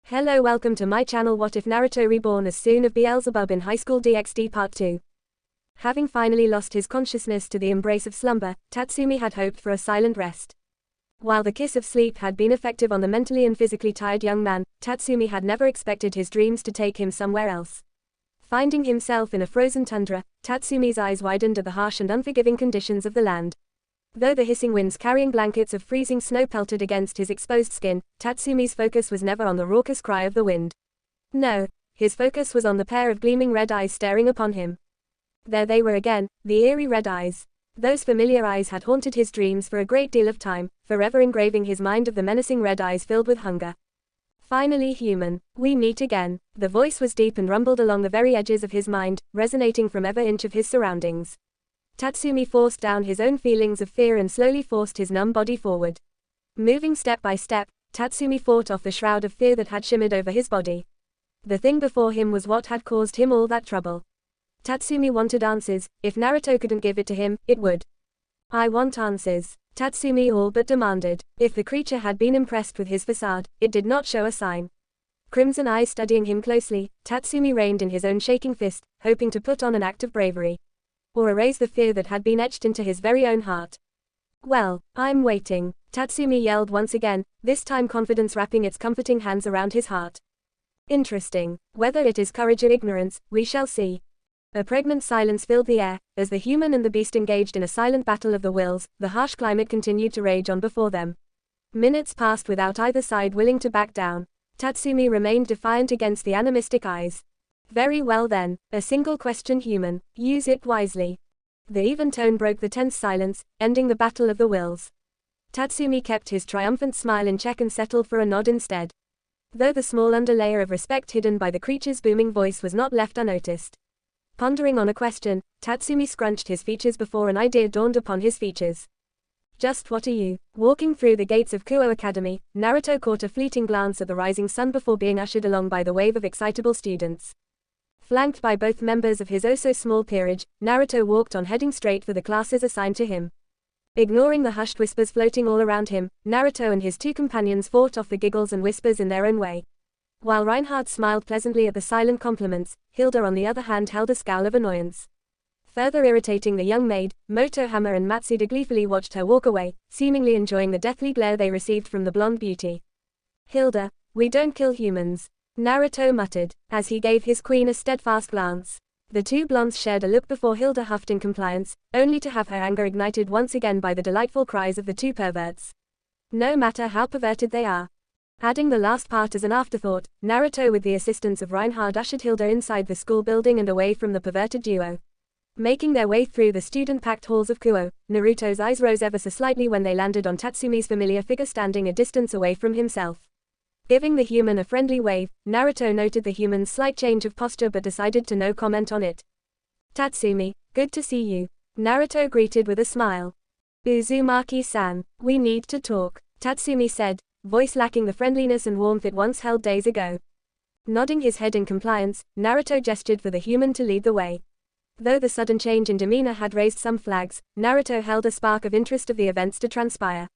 Hello, welcome to my channel. What if Naruto reborn as Son of Beelzebub in Highschool DXD Part 2? Having finally lost his consciousness to the embrace of slumber, Tatsumi had hoped for a silent rest. While the kiss of sleep had been effective on the mentally and physically tired young man, Tatsumi had never expected his dreams to take him somewhere else. Finding himself in a frozen tundra, Tatsumi's eyes widened at the harsh and unforgiving conditions of the land. Though the hissing winds carrying blankets of freezing snow pelted against his exposed skin, Tatsumi's focus was never on the raucous cry of the wind. No, his focus was on the pair of gleaming red eyes staring upon him. There they were again, the eerie red eyes. Those familiar eyes had haunted his dreams for a great deal of time, forever engraving his mind of the menacing red eyes filled with hunger. Finally, human, we meet again. The voice was deep and rumbled along the very edges of his mind, resonating from every inch of his surroundings. Tatsumi forced down his own feelings of fear and slowly forced his numb body forward. Moving step by step, Tatsumi fought off the shroud of fear that had shimmered over his body. The thing before him was what had caused him all that trouble. Tatsumi wanted answers. If Naruto couldn't give it to him, it would. I want answers, Tatsumi all but demanded. If the creature had been impressed with his facade, it did not show a sign. Crimson eyes studying him closely, Tatsumi reined in his own shaking fist, hoping to put on an act of bravery. Or erase the fear that had been etched into his very own heart. Well, I'm waiting, Tatsumi yelled once again, this time confidence wrapping its comforting hands around his heart. Interesting. Whether it is courage or ignorance, we shall see. A pregnant silence filled the air, as the human and the beast engaged in a silent battle of the wills. The harsh climate continued to rage on before them. Minutes passed without either side willing to back down. Tatsumi remained defiant against the animistic eyes. Very well then, a single question, human, use it wisely. The even tone broke the tense silence, ending the battle of the wills. Tatsumi kept his triumphant smile in check and settled for a nod instead. Though the small underlayer of respect hidden by the creature's booming voice was not left unnoticed. Pondering on a question, Tatsumi scrunched his features before an idea dawned upon his features. Just what are you? Walking through the gates of Kuo Academy, Naruto caught a fleeting glance at the rising sun before being ushered along by the wave of excitable students. Flanked by both members of his oh-so-small peerage, Naruto walked on heading straight for the classes assigned to him. Ignoring the hushed whispers floating all around him, Naruto and his two companions fought off the giggles and whispers in their own way. While Reinhardt smiled pleasantly at the silent compliments, Hilda on the other hand held a scowl of annoyance. Further irritating the young maid, Motohama and Matsuda gleefully watched her walk away, seemingly enjoying the deathly glare they received from the blonde beauty. Hilda, we don't kill humans, Naruto muttered, as he gave his queen a steadfast glance. The two blondes shared a look before Hilda huffed in compliance, only to have her anger ignited once again by the delightful cries of the two perverts. No matter how perverted they are. Adding the last part as an afterthought, Naruto with the assistance of Reinhard ushered Hilda inside the school building and away from the perverted duo. Making their way through the student-packed halls of Kuo, Naruto's eyes rose ever so slightly when they landed on Tatsumi's familiar figure standing a distance away from himself. Giving the human a friendly wave, Naruto noted the human's slight change of posture but decided to no comment on it. Tatsumi, good to see you, Naruto greeted with a smile. Uzumaki-san, we need to talk, Tatsumi said, voice lacking the friendliness and warmth it once held days ago. Nodding his head in compliance, Naruto gestured for the human to lead the way. Though the sudden change in demeanor had raised some flags, Naruto held a spark of interest of the events to transpire.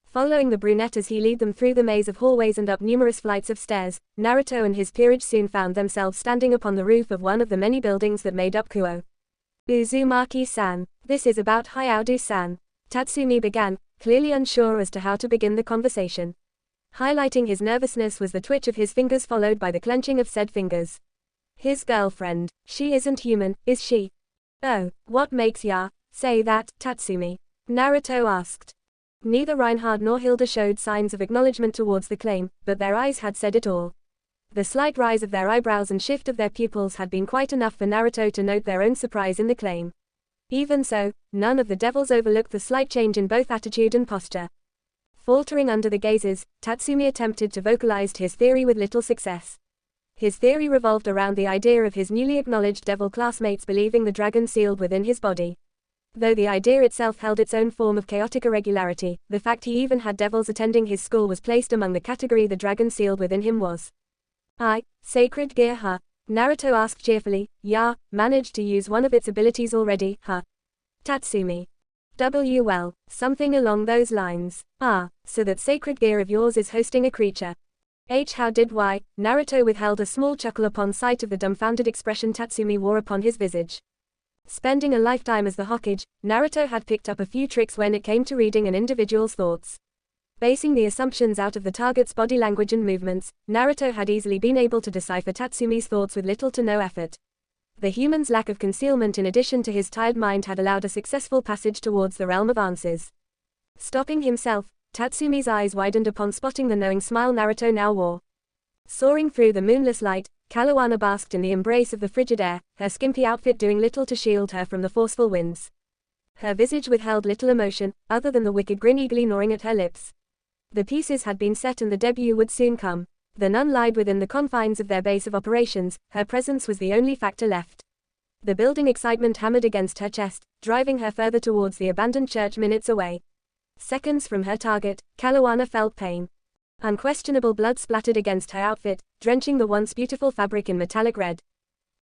Following the brunette as he led them through the maze of hallways and up numerous flights of stairs, Naruto and his peerage soon found themselves standing upon the roof of one of the many buildings that made up Kuo. Uzumaki-san, this is about Hyaodu-san, Tatsumi began, clearly unsure as to how to begin the conversation. Highlighting his nervousness was the twitch of his fingers followed by the clenching of said fingers. His girlfriend. She isn't human, is she? Oh, what makes ya say that, Tatsumi? Naruto asked. Neither Reinhard nor Hilda showed signs of acknowledgement towards the claim, but their eyes had said it all. The slight rise of their eyebrows and shift of their pupils had been quite enough for Naruto to note their own surprise in the claim. Even so, none of the devils overlooked the slight change in both attitude and posture. Faltering under the gazes, Tatsumi attempted to vocalize his theory with little success. His theory revolved around the idea of his newly acknowledged devil classmates believing the dragon sealed within his body. Though the idea itself held its own form of chaotic irregularity, the fact he even had devils attending his school was placed among the category the dragon sealed within him was. Sacred gear huh? Naruto asked cheerfully. Yeah, managed to use one of its abilities already, huh? Tatsumi. Well, something along those lines. So that sacred gear of yours is hosting a creature. How did why? Naruto withheld a small chuckle upon sight of the dumbfounded expression Tatsumi wore upon his visage. Spending a lifetime as the Hokage, Naruto had picked up a few tricks when it came to reading an individual's thoughts. Basing the assumptions out of the target's body language and movements, Naruto had easily been able to decipher Tatsumi's thoughts with little to no effort. The human's lack of concealment in addition to his tired mind had allowed a successful passage towards the realm of answers. Stopping himself, Tatsumi's eyes widened upon spotting the knowing smile Naruto now wore. Soaring through the moonless light, Kalawana basked in the embrace of the frigid air, her skimpy outfit doing little to shield her from the forceful winds. Her visage withheld little emotion, other than the wicked grin eagerly gnawing at her lips. The pieces had been set and the debut would soon come. The nun lied within the confines of their base of operations, her presence was the only factor left. The building excitement hammered against her chest, driving her further towards the abandoned church minutes away. Seconds from her target, Kalawana felt pain. Unquestionable blood splattered against her outfit, drenching the once beautiful fabric in metallic red.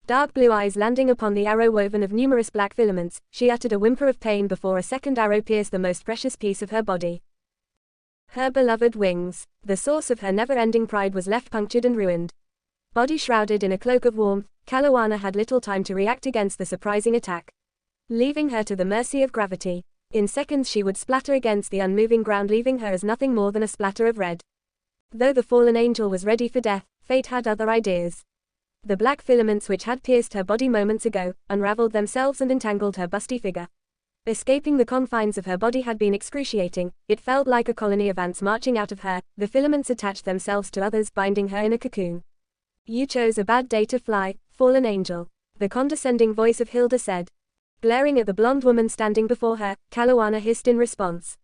Dark blue eyes landing upon the arrow woven of numerous black filaments, she uttered a whimper of pain before a second arrow pierced the most precious piece of her body. Her beloved wings, the source of her never-ending pride, was left punctured and ruined. Body shrouded in a cloak of warmth, Kalawana had little time to react against the surprising attack. Leaving her to the mercy of gravity. In seconds she would splatter against the unmoving ground, leaving her as nothing more than a splatter of red. Though the fallen angel was ready for death, fate had other ideas. The black filaments which had pierced her body moments ago, unraveled themselves and entangled her busty figure. Escaping the confines of her body had been excruciating, it felt like a colony of ants marching out of her, the filaments attached themselves to others, binding her in a cocoon. You chose a bad day to fly, fallen angel, the condescending voice of Hilda said. Glaring at the blonde woman standing before her, Kalawana hissed in response.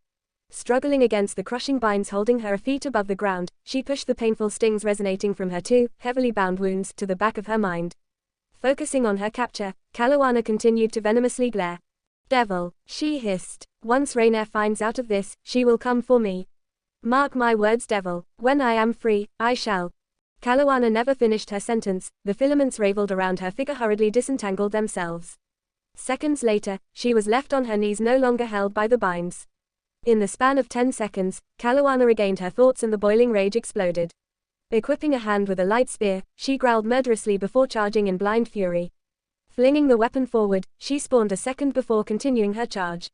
Struggling against the crushing binds holding her a feet above the ground, she pushed the painful stings resonating from her two, heavily bound wounds to the back of her mind. Focusing on her capture, Kalawana continued to venomously glare. Devil, she hissed. Once Rainier finds out of this, she will come for me. Mark my words, devil, when I am free, I shall. Kalawana never finished her sentence, the filaments raveled around her figure hurriedly disentangled themselves. Seconds later, she was left on her knees, no longer held by the binds. In the span of 10 seconds, Kalawana regained her thoughts and the boiling rage exploded. Equipping a hand with a light spear, she growled murderously before charging in blind fury. Flinging the weapon forward, she spawned a second before continuing her charge.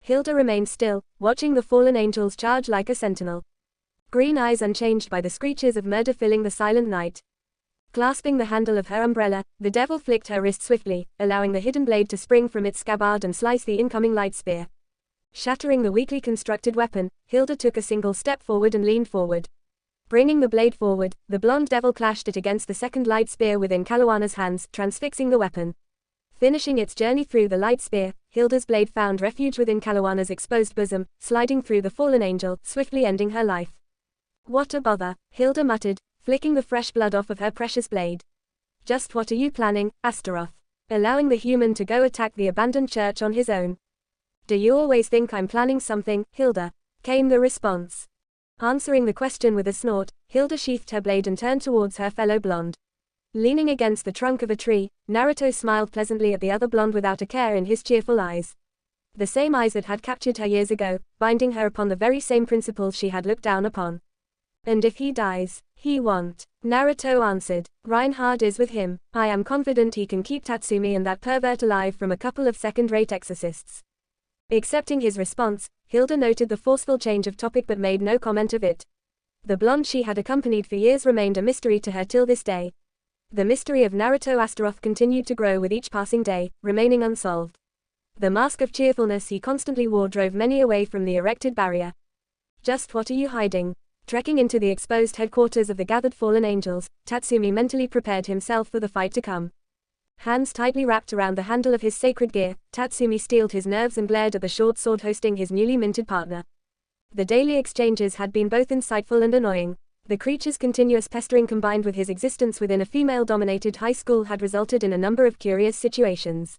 Hilda remained still, watching the fallen angels charge like a sentinel. Green eyes unchanged by the screeches of murder filling the silent night. Clasping the handle of her umbrella, the devil flicked her wrist swiftly, allowing the hidden blade to spring from its scabbard and slice the incoming light spear. Shattering the weakly constructed weapon, Hilda took a single step forward and leaned forward. Bringing the blade forward, the blonde devil clashed it against the second light spear within Kalawana's hands, transfixing the weapon. Finishing its journey through the light spear, Hilda's blade found refuge within Kalawana's exposed bosom, sliding through the fallen angel, swiftly ending her life. What a bother, Hilda muttered, flicking the fresh blood off of her precious blade. Just what are you planning, Astaroth? Allowing the human to go attack the abandoned church on his own? Do you always think I'm planning something, Hilda? Came the response. Answering the question with a snort, Hilda sheathed her blade and turned towards her fellow blonde. Leaning against the trunk of a tree, Naruto smiled pleasantly at the other blonde without a care in his cheerful eyes. The same eyes that had captured her years ago, binding her upon the very same principles she had looked down upon. And if he dies, he won't. Naruto answered. Reinhard is with him. I am confident he can keep Tatsumi and that pervert alive from a couple of second-rate exorcists. Accepting his response, Hilda noted the forceful change of topic but made no comment of it. The blonde she had accompanied for years remained a mystery to her till this day. The mystery of Naruto Astaroth continued to grow with each passing day, remaining unsolved. The mask of cheerfulness he constantly wore drove many away from the erected barrier. Just what are you hiding? Trekking into the exposed headquarters of the gathered fallen angels, Tatsumi mentally prepared himself for the fight to come. Hands tightly wrapped around the handle of his sacred gear, Tatsumi steeled his nerves and glared at the short sword hosting his newly minted partner. The daily exchanges had been both insightful and annoying. The creature's continuous pestering combined with his existence within a female-dominated high school had resulted in a number of curious situations.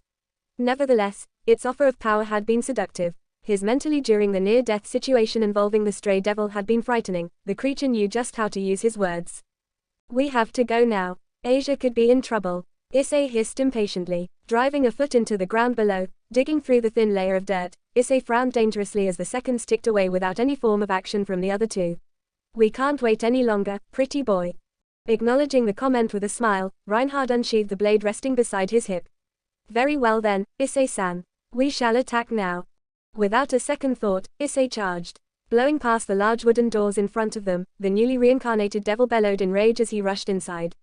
Nevertheless, its offer of power had been seductive. His mentally during the near-death situation involving the stray devil had been frightening. The creature knew just how to use his words. We have to go now. Asia could be in trouble. Issei hissed impatiently, driving a foot into the ground below, digging through the thin layer of dirt. Issei frowned dangerously as the seconds ticked away without any form of action from the other two. We can't wait any longer, pretty boy. Acknowledging the comment with a smile, Reinhard unsheathed the blade resting beside his hip. Very well then, Issei-san. We shall attack now. Without a second thought, Issei charged. Blowing past the large wooden doors in front of them, the newly reincarnated devil bellowed in rage as he rushed inside.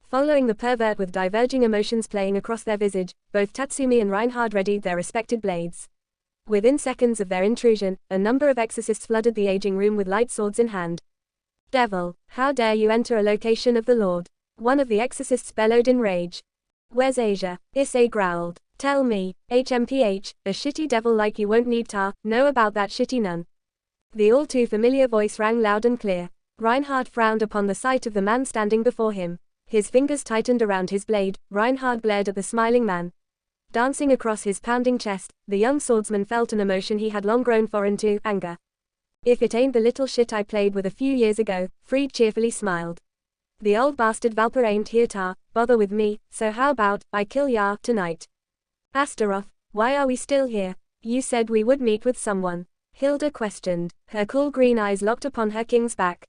Following the pervert with diverging emotions playing across their visage, both Tatsumi and Reinhard readied their respected blades. Within seconds of their intrusion, a number of exorcists flooded the aging room with light swords in hand. Devil, how dare you enter a location of the Lord? One of the exorcists bellowed in rage. Where's Asia? Issei growled. Tell me, HMPH, a shitty devil like you won't need to know about that shitty nun. The all too familiar voice rang loud and clear. Reinhard frowned upon the sight of the man standing before him. His fingers tightened around his blade. Reinhard glared at the smiling man. Dancing across his pounding chest, the young swordsman felt an emotion he had long grown foreign to, anger. If it ain't the little shit I played with a few years ago, Fried cheerfully smiled. The old bastard Valper ain't here to bother with me, so how about I kill ya tonight? Astaroth, why are we still here? You said we would meet with someone. Hilda questioned, her cool green eyes locked upon her king's back.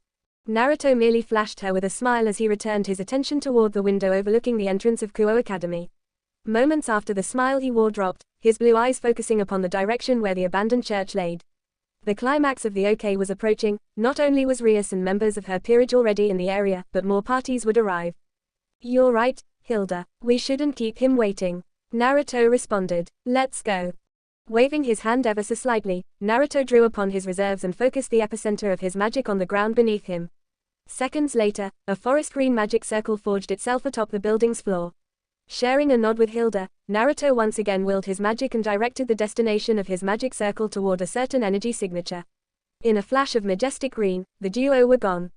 Naruto merely flashed her with a smile as he returned his attention toward the window overlooking the entrance of Kuo Academy. Moments after the smile he wore dropped, his blue eyes focusing upon the direction where the abandoned church laid. The climax of the OK was approaching. Not only was Rias and members of her peerage already in the area, but more parties would arrive. You're right, Hilda. We shouldn't keep him waiting. Naruto responded. Let's go. Waving his hand ever so slightly, Naruto drew upon his reserves and focused the epicenter of his magic on the ground beneath him. Seconds later, a forest green magic circle forged itself atop the building's floor. Sharing a nod with Hilda, Naruto once again willed his magic and directed the destination of his magic circle toward a certain energy signature. In a flash of majestic green, the duo were gone.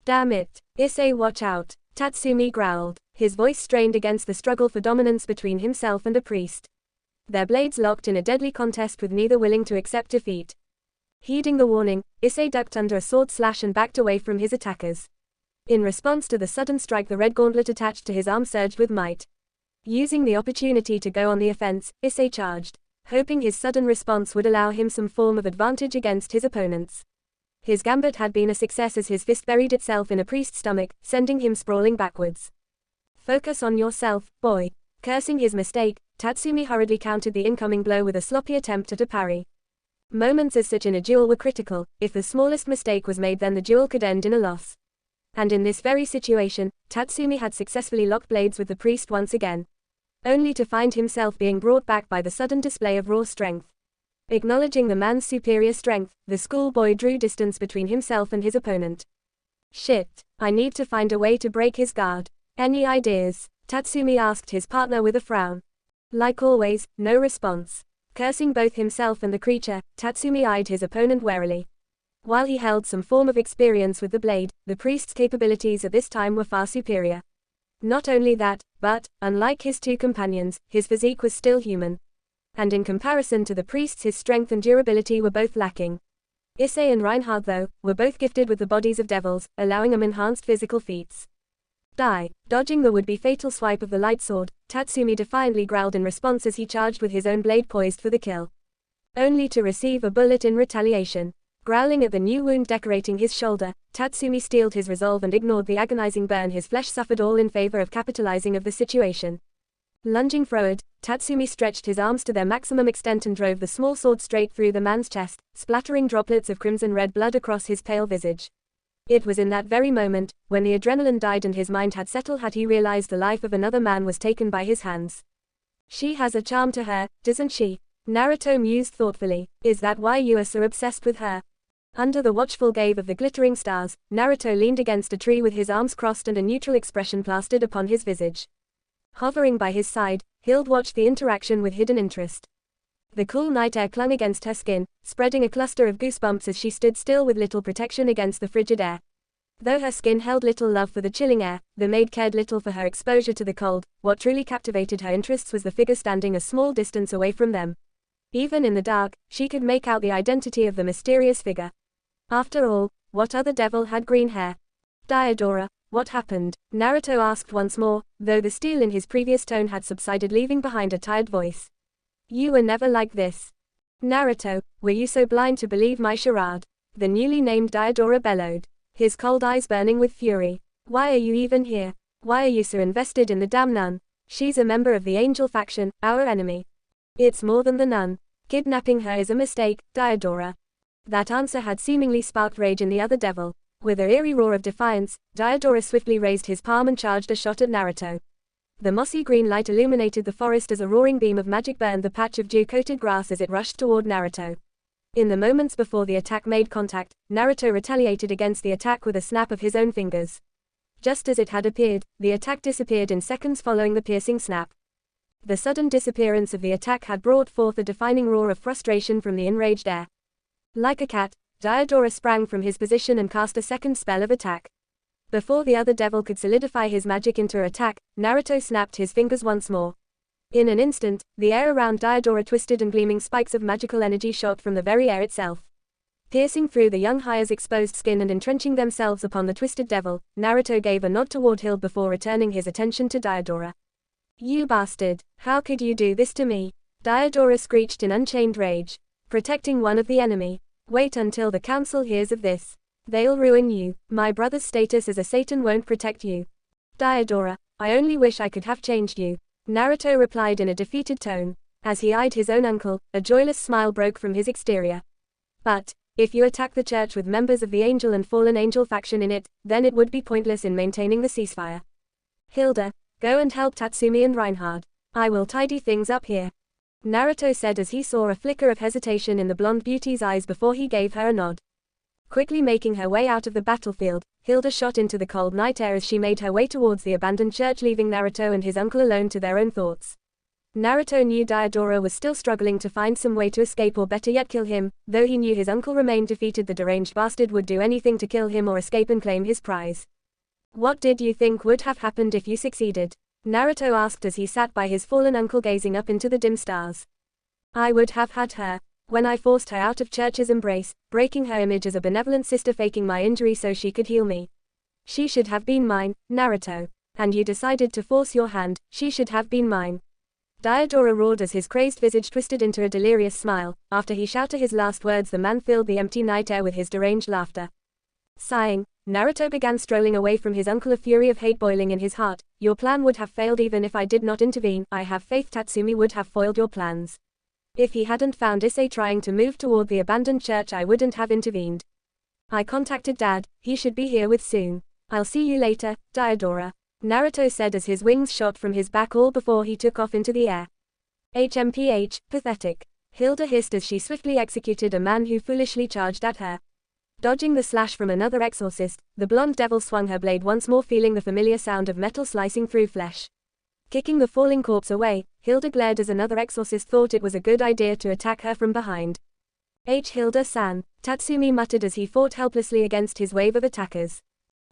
Damn it, Issei, watch out, Tatsumi growled, his voice strained against the struggle for dominance between himself and the priest. Their blades locked in a deadly contest with neither willing to accept defeat. Heeding the warning, Issei ducked under a sword slash and backed away from his attackers. In response to the sudden strike, the red gauntlet attached to his arm surged with might. Using the opportunity to go on the offense, Issei charged, hoping his sudden response would allow him some form of advantage against his opponents. His gambit had been a success as his fist buried itself in a priest's stomach, sending him sprawling backwards. Focus on yourself, boy. Cursing his mistake, Tatsumi hurriedly countered the incoming blow with a sloppy attempt at a parry. Moments as such in a duel were critical. If the smallest mistake was made, then the duel could end in a loss. And in this very situation, Tatsumi had successfully locked blades with the priest once again. Only to find himself being brought back by the sudden display of raw strength. Acknowledging the man's superior strength, the schoolboy drew distance between himself and his opponent. Shit, I need to find a way to break his guard. Any ideas? Tatsumi asked his partner with a frown. Like always, no response. Cursing both himself and the creature, Tatsumi eyed his opponent warily. While he held some form of experience with the blade, the priest's capabilities at this time were far superior. Not only that, but, unlike his two companions, his physique was still human. And in comparison to the priest's, his strength and durability were both lacking. Issei and Reinhard, though, were both gifted with the bodies of devils, allowing them enhanced physical feats. Dodging the would-be fatal swipe of the light sword, Tatsumi defiantly growled in response as he charged with his own blade poised for the kill. Only to receive a bullet in retaliation. Growling at the new wound decorating his shoulder, Tatsumi steeled his resolve and ignored the agonizing burn his flesh suffered, all in favor of capitalizing of the situation. Lunging forward, Tatsumi stretched his arms to their maximum extent and drove the small sword straight through the man's chest, splattering droplets of crimson-red blood across his pale visage. It was in that very moment, when the adrenaline died and his mind had settled, had he realized the life of another man was taken by his hands. She has a charm to her, doesn't she? Naruto mused thoughtfully. Is that why you are so obsessed with her? Under the watchful gaze of the glittering stars, Naruto leaned against a tree with his arms crossed and a neutral expression plastered upon his visage. Hovering by his side, Hild watched the interaction with hidden interest. The cool night air clung against her skin, spreading a cluster of goosebumps as she stood still with little protection against the frigid air. Though her skin held little love for the chilling air, the maid cared little for her exposure to the cold. What truly captivated her interests was the figure standing a small distance away from them. Even in the dark, she could make out the identity of the mysterious figure. After all, what other devil had green hair? Diodora, what happened? Naruto asked once more, though the steel in his previous tone had subsided, leaving behind a tired voice. You were never like this. Naruto, were you so blind to believe my charade? The newly named Diodora bellowed. his cold eyes burning with fury. Why are you even here? Why are you so invested in the damn nun? She's a member of the Angel faction, our enemy. It's more than the nun. Kidnapping her is a mistake, Diodora. That answer had seemingly sparked rage in the other devil. With an eerie roar of defiance, Diodora swiftly raised his palm and charged a shot at Naruto. The mossy green light illuminated the forest as a roaring beam of magic burned the patch of dew-coated grass as it rushed toward Naruto. In the moments before the attack made contact, Naruto retaliated against the attack with a snap of his own fingers. Just as it had appeared, the attack disappeared in seconds following the piercing snap. The sudden disappearance of the attack had brought forth a defining roar of frustration from the enraged heir. Like a cat, Diodora sprang from his position and cast a second spell of attack. Before the other devil could solidify his magic into attack, Naruto snapped his fingers once more. In an instant, the air around Diodora twisted and gleaming spikes of magical energy shot from the very air itself. Piercing through the young Haya's exposed skin and entrenching themselves upon the twisted devil, Naruto gave a nod toward Hild before returning his attention to Diodora. You bastard, how could you do this to me? Diodora screeched in unchained rage. Protecting one of the enemy. Wait until the council hears of this. They'll ruin you. My brother's status as a Satan won't protect you. Diodora, I only wish I could have changed you. Naruto replied in a defeated tone. As he eyed his own uncle, a joyless smile broke from his exterior. But, if you attack the church with members of the Angel and Fallen Angel faction in it, then it would be pointless in maintaining the ceasefire. Hilda, go and help Tatsumi and Reinhard. I will tidy things up here. Naruto said as he saw a flicker of hesitation in the blonde beauty's eyes before he gave her a nod. Quickly making her way out of the battlefield, Hilda shot into the cold night air as she made her way towards the abandoned church, leaving Naruto and his uncle alone to their own thoughts. Naruto knew Diodora was still struggling to find some way to escape or better yet kill him, though he knew his uncle remained defeated. The deranged bastard would do anything to kill him or escape and claim his prize. What did you think would have happened if you succeeded? Naruto asked as he sat by his fallen uncle gazing up into the dim stars. I would have had her. When I forced her out of Church's embrace, breaking her image as a benevolent sister, faking my injury so she could heal me. She should have been mine, Naruto. And you decided to force your hand, she should have been mine. Diodora roared as his crazed visage twisted into a delirious smile. After he shouted his last words, the man filled the empty night air with his deranged laughter. Sighing, Naruto began strolling away from his uncle, a fury of hate boiling in his heart. Your plan would have failed even if I did not intervene. I have faith Tatsumi would have foiled your plans. If he hadn't found Issei trying to move toward the abandoned church, I wouldn't have intervened. I contacted Dad, he should be here with soon. I'll see you later, Diodora. Naruto said as his wings shot from his back all before he took off into the air. HMPH, pathetic. Hilda hissed as she swiftly executed a man who foolishly charged at her. Dodging the slash from another exorcist, the blonde devil swung her blade once more, feeling the familiar sound of metal slicing through flesh. Kicking the falling corpse away, Hilda glared as another exorcist thought it was a good idea to attack her from behind. Hilda-san, Tatsumi muttered as he fought helplessly against his wave of attackers.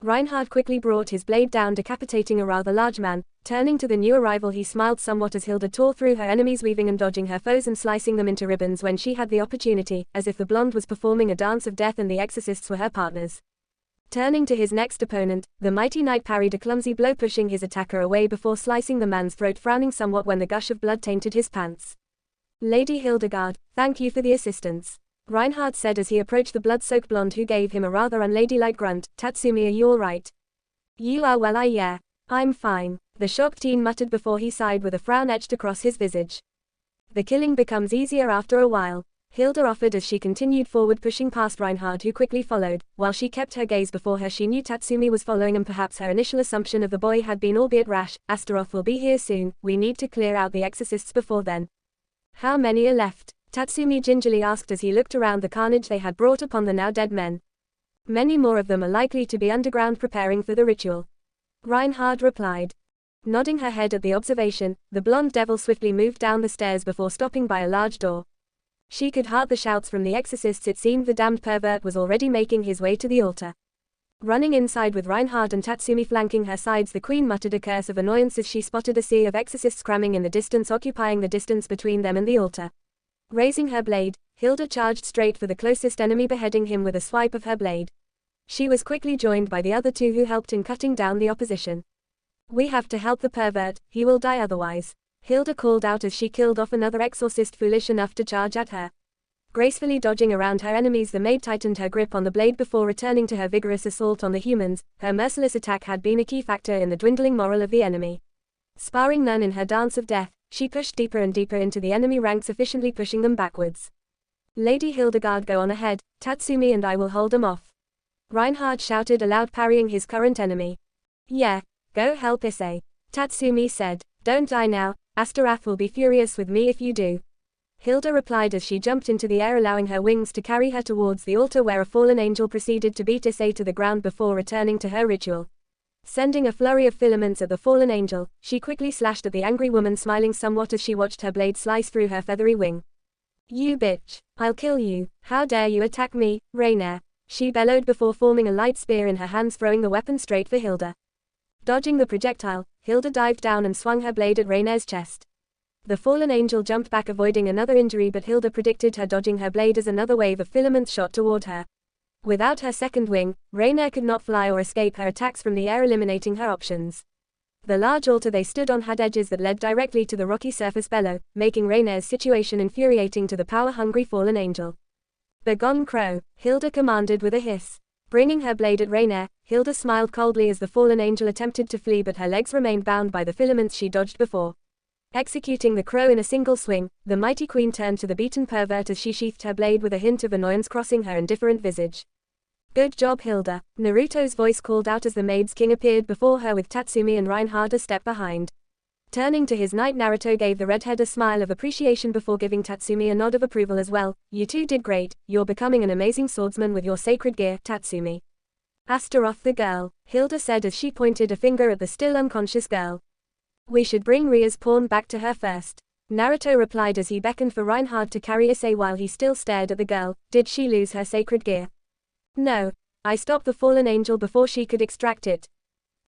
Reinhard quickly brought his blade down, decapitating a rather large man. Turning to the new arrival, he smiled somewhat as Hilda tore through her enemies, weaving and dodging her foes and slicing them into ribbons when she had the opportunity, as if the blonde was performing a dance of death and the exorcists were her partners. Turning to his next opponent, the mighty knight parried a clumsy blow, pushing his attacker away before slicing the man's throat, frowning somewhat when the gush of blood tainted his pants. Lady Hildegard, thank you for the assistance. Reinhard said as he approached the blood-soaked blonde, who gave him a rather unladylike grunt. Tatsumi, are you alright? You are? Well, yeah. I'm fine, the shocked teen muttered before he sighed with a frown etched across his visage. The killing becomes easier after a while, Hilda offered as she continued forward, pushing past Reinhard, who quickly followed. While she kept her gaze before her, she knew Tatsumi was following, and perhaps her initial assumption of the boy had been albeit rash. Astaroth will be here soon, we need to clear out the exorcists before then. How many are left? Tatsumi gingerly asked as he looked around the carnage they had brought upon the now dead men. Many more of them are likely to be underground preparing for the ritual, Reinhard replied. Nodding her head at the observation, the blonde devil swiftly moved down the stairs before stopping by a large door. She could hear the shouts from the exorcists. It seemed the damned pervert was already making his way to the altar. Running inside with Reinhard and Tatsumi flanking her sides, the queen muttered a curse of annoyance as she spotted a sea of exorcists cramming in the distance, occupying the distance between them and the altar. Raising her blade, Hilda charged straight for the closest enemy, beheading him with a swipe of her blade. She was quickly joined by the other two, who helped in cutting down the opposition. We have to help the pervert, he will die otherwise, Hilda called out as she killed off another exorcist foolish enough to charge at her. Gracefully dodging around her enemies, the maid tightened her grip on the blade before returning to her vigorous assault on the humans. Her merciless attack had been a key factor in the dwindling morale of the enemy. Sparring none in her dance of death, she pushed deeper and deeper into the enemy ranks, efficiently pushing them backwards. Lady Hildegard, go on ahead, Tatsumi and I will hold them off. Reinhard shouted aloud, parrying his current enemy. Yeah, go help Issei. Tatsumi said. Don't die now, Astaroth will be furious with me if you do. Hilda replied as she jumped into the air, allowing her wings to carry her towards the altar where a fallen angel proceeded to beat Issei to the ground before returning to her ritual. Sending a flurry of filaments at the fallen angel, she quickly slashed at the angry woman, smiling somewhat as she watched her blade slice through her feathery wing. You bitch, I'll kill you, how dare you attack me, Rainier, she bellowed before forming a light spear in her hands, throwing the weapon straight for Hilda. Dodging the projectile, Hilda dived down and swung her blade at Rainier's chest. The fallen angel jumped back, avoiding another injury, but Hilda predicted her dodging her blade as another wave of filaments shot toward her. Without her second wing, Rainier could not fly or escape her attacks from the air, eliminating her options. The large altar they stood on had edges that led directly to the rocky surface below, making Rainier's situation infuriating to the power-hungry fallen angel. Begone, crow, Hilda commanded with a hiss. Bringing her blade at Rainier, Hilda smiled coldly as the fallen angel attempted to flee, but her legs remained bound by the filaments she dodged before. Executing the crow in a single swing, the mighty queen turned to the beaten pervert as she sheathed her blade, with a hint of annoyance crossing her indifferent visage. Good job, Hilda, Naruto's voice called out as the maid's king appeared before her with Tatsumi and Reinhard a step behind. Turning to his knight, Naruto gave the redhead a smile of appreciation before giving Tatsumi a nod of approval as well. You two did great, you're becoming an amazing swordsman with your sacred gear, Tatsumi. Astaroth the girl, Hilda said as she pointed a finger at the still unconscious girl. We should bring Ria's pawn back to her first, Naruto replied as he beckoned for Reinhard to carry Issei while he still stared at the girl. Did she lose her sacred gear? No. I stopped the fallen angel before she could extract it.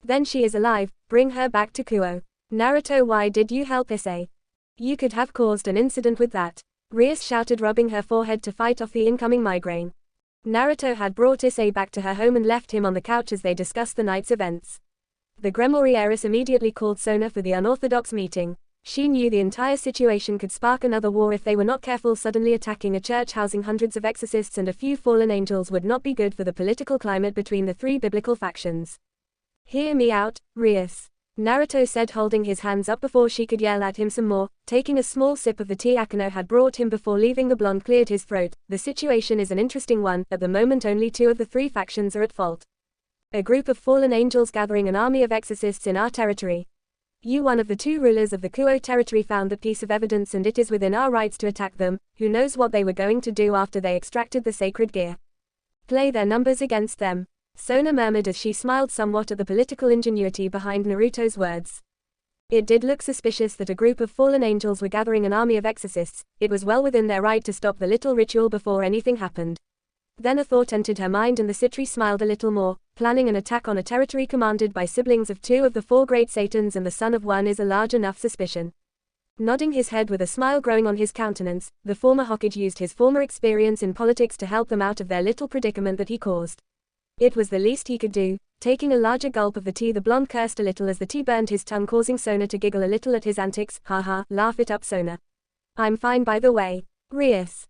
Then she is alive, bring her back to Kuo. Naruto, why did you help Issei? You could have caused an incident with that, Rias shouted, rubbing her forehead to fight off the incoming migraine. Naruto had brought Issei back to her home and left him on the couch as they discussed the night's events. The Gremori heiress immediately called Sona for the unorthodox meeting. She knew the entire situation could spark another war if they were not careful. Suddenly attacking a church housing hundreds of exorcists and a few fallen angels would not be good for the political climate between the three biblical factions. Hear me out, Rias, Naruto said, holding his hands up before she could yell at him some more. Taking a small sip of the tea Akano had brought him before leaving, the blonde cleared his throat. The situation is an interesting one. At the moment only two of the three factions are at fault. A group of fallen angels gathering an army of exorcists in our territory. You, one of the two rulers of the Kuo territory, found that piece of evidence and it is within our rights to attack them. Who knows what they were going to do after they extracted the sacred gear. Play their numbers against them, Sona murmured as she smiled somewhat at the political ingenuity behind Naruto's words. It did look suspicious that a group of fallen angels were gathering an army of exorcists. It was well within their right to stop the little ritual before anything happened. Then a thought entered her mind and the Citri smiled a little more. Planning an attack on a territory commanded by siblings of two of the four great Satans and the son of one is a large enough suspicion. Nodding his head with a smile growing on his countenance, the former Hokage used his former experience in politics to help them out of their little predicament that he caused. It was the least he could do. Taking a larger gulp of the tea, the blonde cursed a little as the tea burned his tongue, causing Sona to giggle a little at his antics. Haha, laugh it up, Sona. I'm fine by the way. Rias.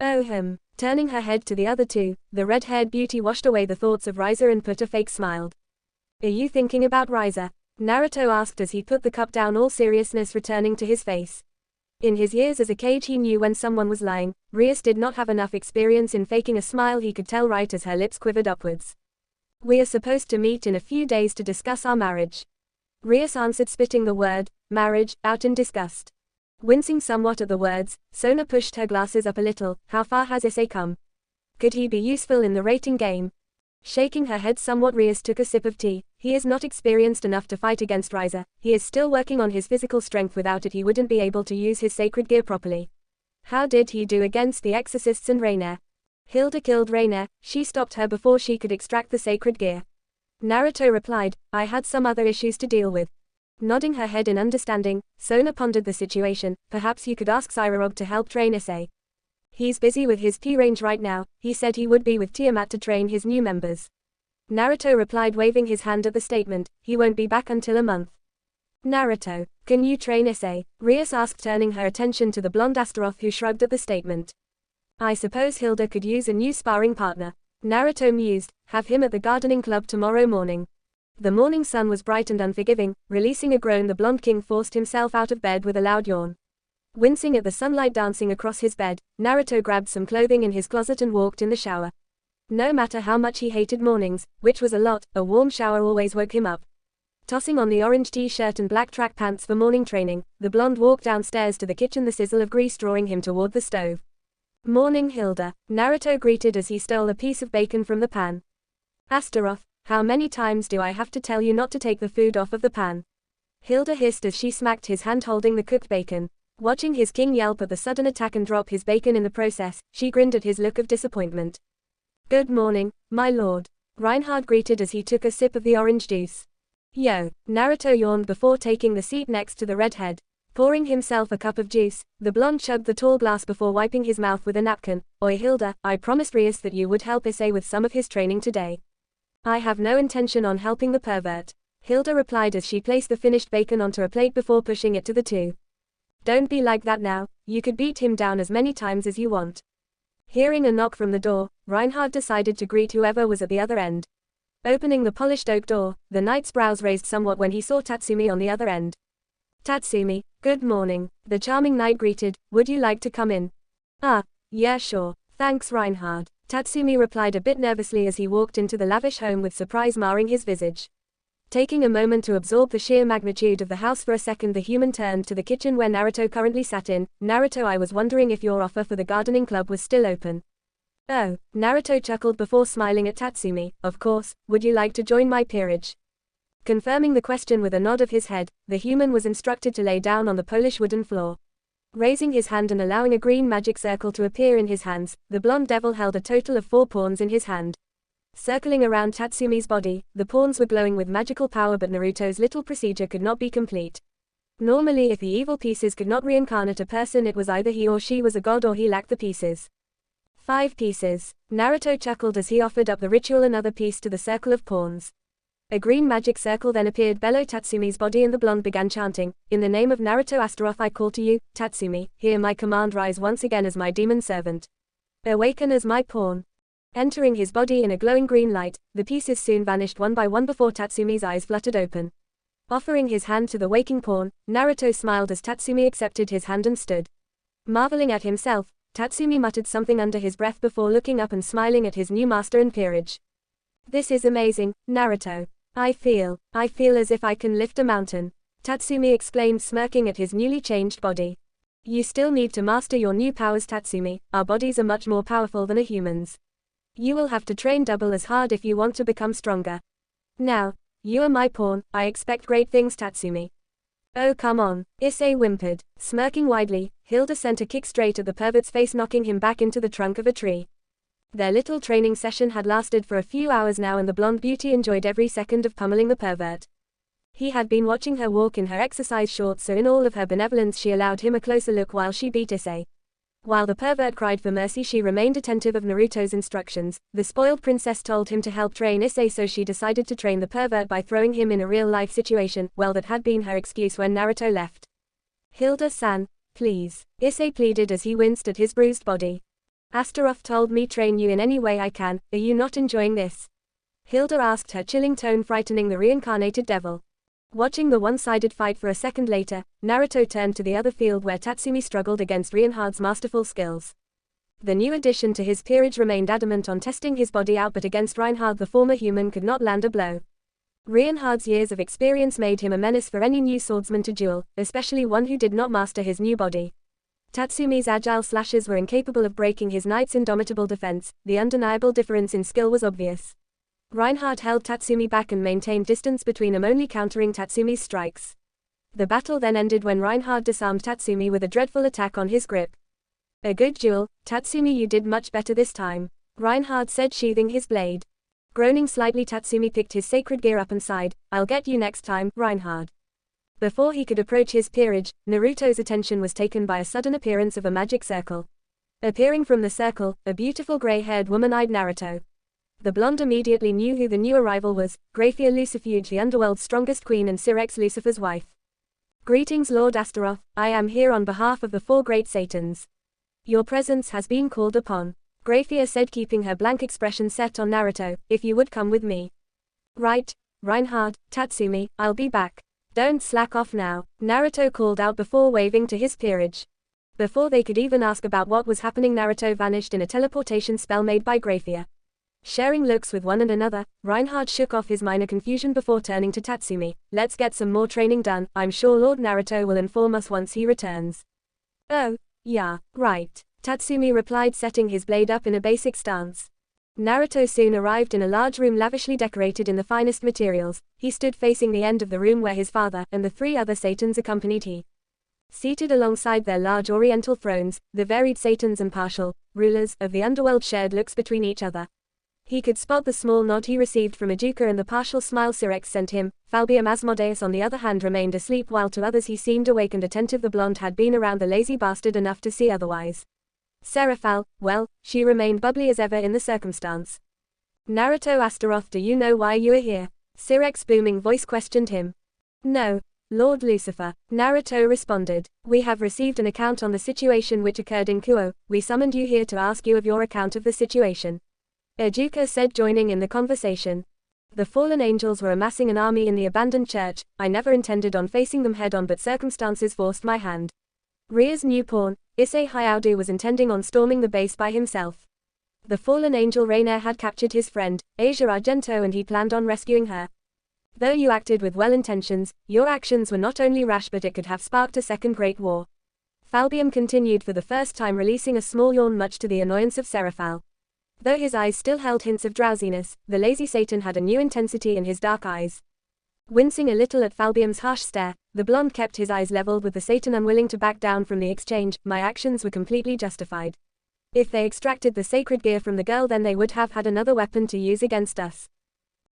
Oh him. Turning her head to the other two, the red-haired beauty washed away the thoughts of Riza and put a fake smile. Are you thinking about Riza? Naruto asked as he put the cup down, all seriousness returning to his face. In his years as a Kage he knew when someone was lying. Rias did not have enough experience in faking a smile, he could tell right as her lips quivered upwards. We are supposed to meet in a few days to discuss our marriage. Rias answered, spitting the word, marriage, out in disgust. Wincing somewhat at the words, Sona pushed her glasses up a little. How far has Issei come? Could he be useful in the rating game? Shaking her head somewhat, Rias took a sip of tea. He is not experienced enough to fight against Riza. He is still working on his physical strength. Without it he wouldn't be able to use his sacred gear properly. How did he do against the exorcists and Rainier? Hilda killed Rainier. She stopped her before she could extract the sacred gear. Naruto replied, I had some other issues to deal with. Nodding her head in understanding, Sona pondered the situation. Perhaps you could ask Sairog to help train Issei. He's busy with his P-range right now. He said he would be with Tiamat to train his new members. Naruto replied, waving his hand at the statement. He won't be back until a month. Naruto, can you train Issei? Rias asked, turning her attention to the blonde Astaroth, who shrugged at the statement. I suppose Hilda could use a new sparring partner. Naruto mused, have him at the gardening club tomorrow morning. The morning sun was bright and unforgiving. Releasing a groan, the blonde king forced himself out of bed with a loud yawn. Wincing at the sunlight dancing across his bed, Naruto grabbed some clothing in his closet and walked in the shower. No matter how much he hated mornings, which was a lot, a warm shower always woke him up. Tossing on the orange t-shirt and black track pants for morning training, the blonde walked downstairs to the kitchen, the sizzle of grease drawing him toward the stove. Morning, Hilda, Naruto greeted as he stole a piece of bacon from the pan. Astaroth, how many times do I have to tell you not to take the food off of the pan? Hilda hissed as she smacked his hand holding the cooked bacon. Watching his king yelp at the sudden attack and drop his bacon in the process, she grinned at his look of disappointment. Good morning, my lord, Reinhard greeted as he took a sip of the orange juice. Yo, Naruto yawned before taking the seat next to the redhead. Pouring himself a cup of juice, the blonde chugged the tall glass before wiping his mouth with a napkin. Oi Hilda, I promised Rias that you would help Issei with some of his training today. I have no intention on helping the pervert, Hilda replied as she placed the finished bacon onto a plate before pushing it to the two. Don't be like that now, you could beat him down as many times as you want. Hearing a knock from the door, Reinhard decided to greet whoever was at the other end. Opening the polished oak door, the knight's brows raised somewhat when he saw Tatsumi on the other end. Tatsumi, good morning, the charming knight greeted, would you like to come in? Ah, yeah sure, thanks Reinhard, Tatsumi replied a bit nervously as he walked into the lavish home with surprise marring his visage. Taking a moment to absorb the sheer magnitude of the house for a second, the human turned to the kitchen where Naruto currently sat in. Naruto, I was wondering if your offer for the gardening club was still open. Oh, Naruto chuckled before smiling at Tatsumi, of course, would you like to join my peerage? Confirming the question with a nod of his head, the human was instructed to lay down on the Polish wooden floor. Raising his hand and allowing a green magic circle to appear in his hands, the blonde devil held a total of 4 pawns in his hand. Circling around Tatsumi's body, the pawns were glowing with magical power, but Naruto's little procedure could not be complete. Normally, if the evil pieces could not reincarnate a person, it was either he or she was a god or he lacked the pieces. 5 pieces. Naruto chuckled as he offered up the ritual another piece to the circle of pawns. A green magic circle then appeared below Tatsumi's body and the blonde began chanting, in the name of Naruto Astaroth I call to you, Tatsumi, hear my command, rise once again as my demon servant. Awaken as my pawn. Entering his body in a glowing green light, the pieces soon vanished one by one before Tatsumi's eyes fluttered open. Offering his hand to the waking pawn, Naruto smiled as Tatsumi accepted his hand and stood. Marveling at himself, Tatsumi muttered something under his breath before looking up and smiling at his new master and peerage. This is amazing, Naruto. I feel as if I can lift a mountain, Tatsumi exclaimed, smirking at his newly changed body. You still need to master your new powers, Tatsumi, our bodies are much more powerful than a human's. You will have to train double as hard if you want to become stronger. Now, you are my pawn, I expect great things, Tatsumi. Oh come on, Issei whimpered. Smirking widely, Hilda sent a kick straight at the pervert's face, knocking him back into the trunk of a tree. Their little training session had lasted for a few hours now, and the blonde beauty enjoyed every second of pummeling the pervert. He had been watching her walk in her exercise shorts, so in all of her benevolence she allowed him a closer look while she beat Issei. While the pervert cried for mercy, she remained attentive of Naruto's instructions. The spoiled princess told him to help train Issei, so she decided to train the pervert by throwing him in a real-life situation. Well, that had been her excuse when Naruto left. Hilda-san, please, Issei pleaded as he winced at his bruised body. Astaroth told me train you in any way I can, are you not enjoying this? Hilda asked, her chilling tone frightening the reincarnated devil. Watching the one-sided fight for a second later, Naruto turned to the other field where Tatsumi struggled against Reinhard's masterful skills. The new addition to his peerage remained adamant on testing his body out, but against Reinhard the former human could not land a blow. Reinhard's years of experience made him a menace for any new swordsman to duel, especially one who did not master his new body. Tatsumi's agile slashes were incapable of breaking his knight's indomitable defense. The undeniable difference in skill was obvious. Reinhard held Tatsumi back and maintained distance between them, only countering Tatsumi's strikes. The battle then ended when Reinhard disarmed Tatsumi with a dreadful attack on his grip. A good duel, Tatsumi, you did much better this time, Reinhard said, sheathing his blade. Groaning slightly, Tatsumi picked his sacred gear up and sighed, I'll get you next time, Reinhard. Before he could approach his peerage, Naruto's attention was taken by a sudden appearance of a magic circle. Appearing from the circle, a beautiful gray-haired woman eyed Naruto. The blonde immediately knew who the new arrival was, Graphia Lucifuge, the underworld's strongest queen and Syrex Lucifer's wife. Greetings, Lord Astaroth, I am here on behalf of the 4 great Satans. Your presence has been called upon. Grafia said, keeping her blank expression set on Naruto. If you would come with me. Right, Reinhard, Tatsumi, I'll be back. Don't slack off now, Naruto called out before waving to his peerage. Before they could even ask about what was happening, Naruto vanished in a teleportation spell made by Grafia. Sharing looks with one another, Reinhard shook off his minor confusion before turning to Tatsumi. Let's get some more training done. I'm sure Lord Naruto will inform us once he returns. Oh, yeah, right, Tatsumi replied, setting his blade up in a basic stance. Naruto soon arrived in a large room lavishly decorated in the finest materials. He stood facing the end of the room where his father and the 3 other Satans accompanied he. Seated alongside their large oriental thrones, the varied Satans and partial rulers of the underworld shared looks between each other. He could spot the small nod he received from Ajuka and the partial smile Sirex sent him. Falbium Asmodeus on the other hand remained asleep, while to others he seemed awake and attentive. The blonde had been around the lazy bastard enough to see otherwise. Seraphal, well, she remained bubbly as ever in the circumstance. Naruto Astaroth, do you know why you are here? Sirex's booming voice questioned him. No, Lord Lucifer, Naruto responded. We have received an account on the situation which occurred in Kuo. We summoned you here to ask you of your account of the situation. Ajuka said, joining in the conversation. The fallen angels were amassing an army in the abandoned church. I never intended on facing them head on, but circumstances forced my hand. Ria's new pawn, Issei Hyaudu, was intending on storming the base by himself. The fallen angel Rainier had captured his friend, Asia Argento, and he planned on rescuing her. Though you acted with well intentions, your actions were not only rash, but it could have sparked a second great war. Falbium continued, for the first time releasing a small yawn, much to the annoyance of Seraphal. Though his eyes still held hints of drowsiness, the lazy Satan had a new intensity in his dark eyes. Wincing a little at Falbium's harsh stare, the blonde kept his eyes leveled with the Satan, unwilling to back down from the exchange. My actions were completely justified. If they extracted the sacred gear from the girl, then they would have had another weapon to use against us.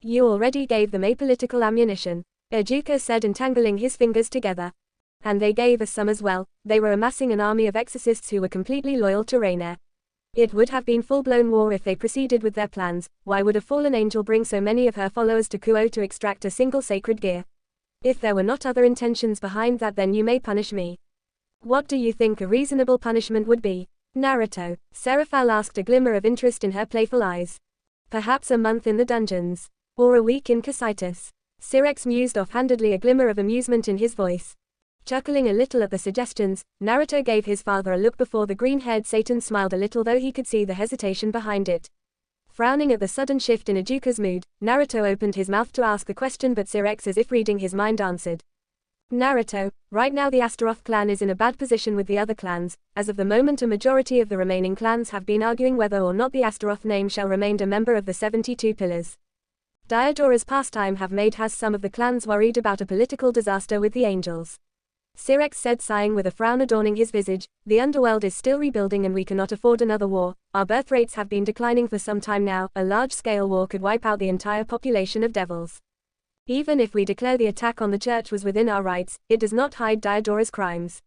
You already gave them apolitical ammunition, Ajuka said, entangling his fingers together. And they gave us some as well. They were amassing an army of exorcists who were completely loyal to Rainier. It would have been full-blown war if they proceeded with their plans. Why would a fallen angel bring so many of her followers to Kuo to extract a single sacred gear? If there were not other intentions behind that, then you may punish me. What do you think a reasonable punishment would be? Naruto, Seraphal asked, a glimmer of interest in her playful eyes. Perhaps a month in the dungeons. Or a week in Casitas. Sirex mused offhandedly, a glimmer of amusement in his voice. Chuckling a little at the suggestions, Naruto gave his father a look before the green-haired Satan smiled a little, though he could see the hesitation behind it. Frowning at the sudden shift in Ajuka's mood, Naruto opened his mouth to ask the question, but Sirex, as if reading his mind, answered. Naruto, right now the Astaroth clan is in a bad position with the other clans. As of the moment, a majority of the remaining clans have been arguing whether or not the Astaroth name shall remain a member of the 72 Pillars. Diodora's pastime have made some of the clans worried about a political disaster with the angels. Sirex said, sighing with a frown adorning his visage. The underworld is still rebuilding and we cannot afford another war. Our birth rates have been declining for some time now. A large-scale war could wipe out the entire population of devils. Even if we declare the attack on the church was within our rights, it does not hide Diodora's crimes.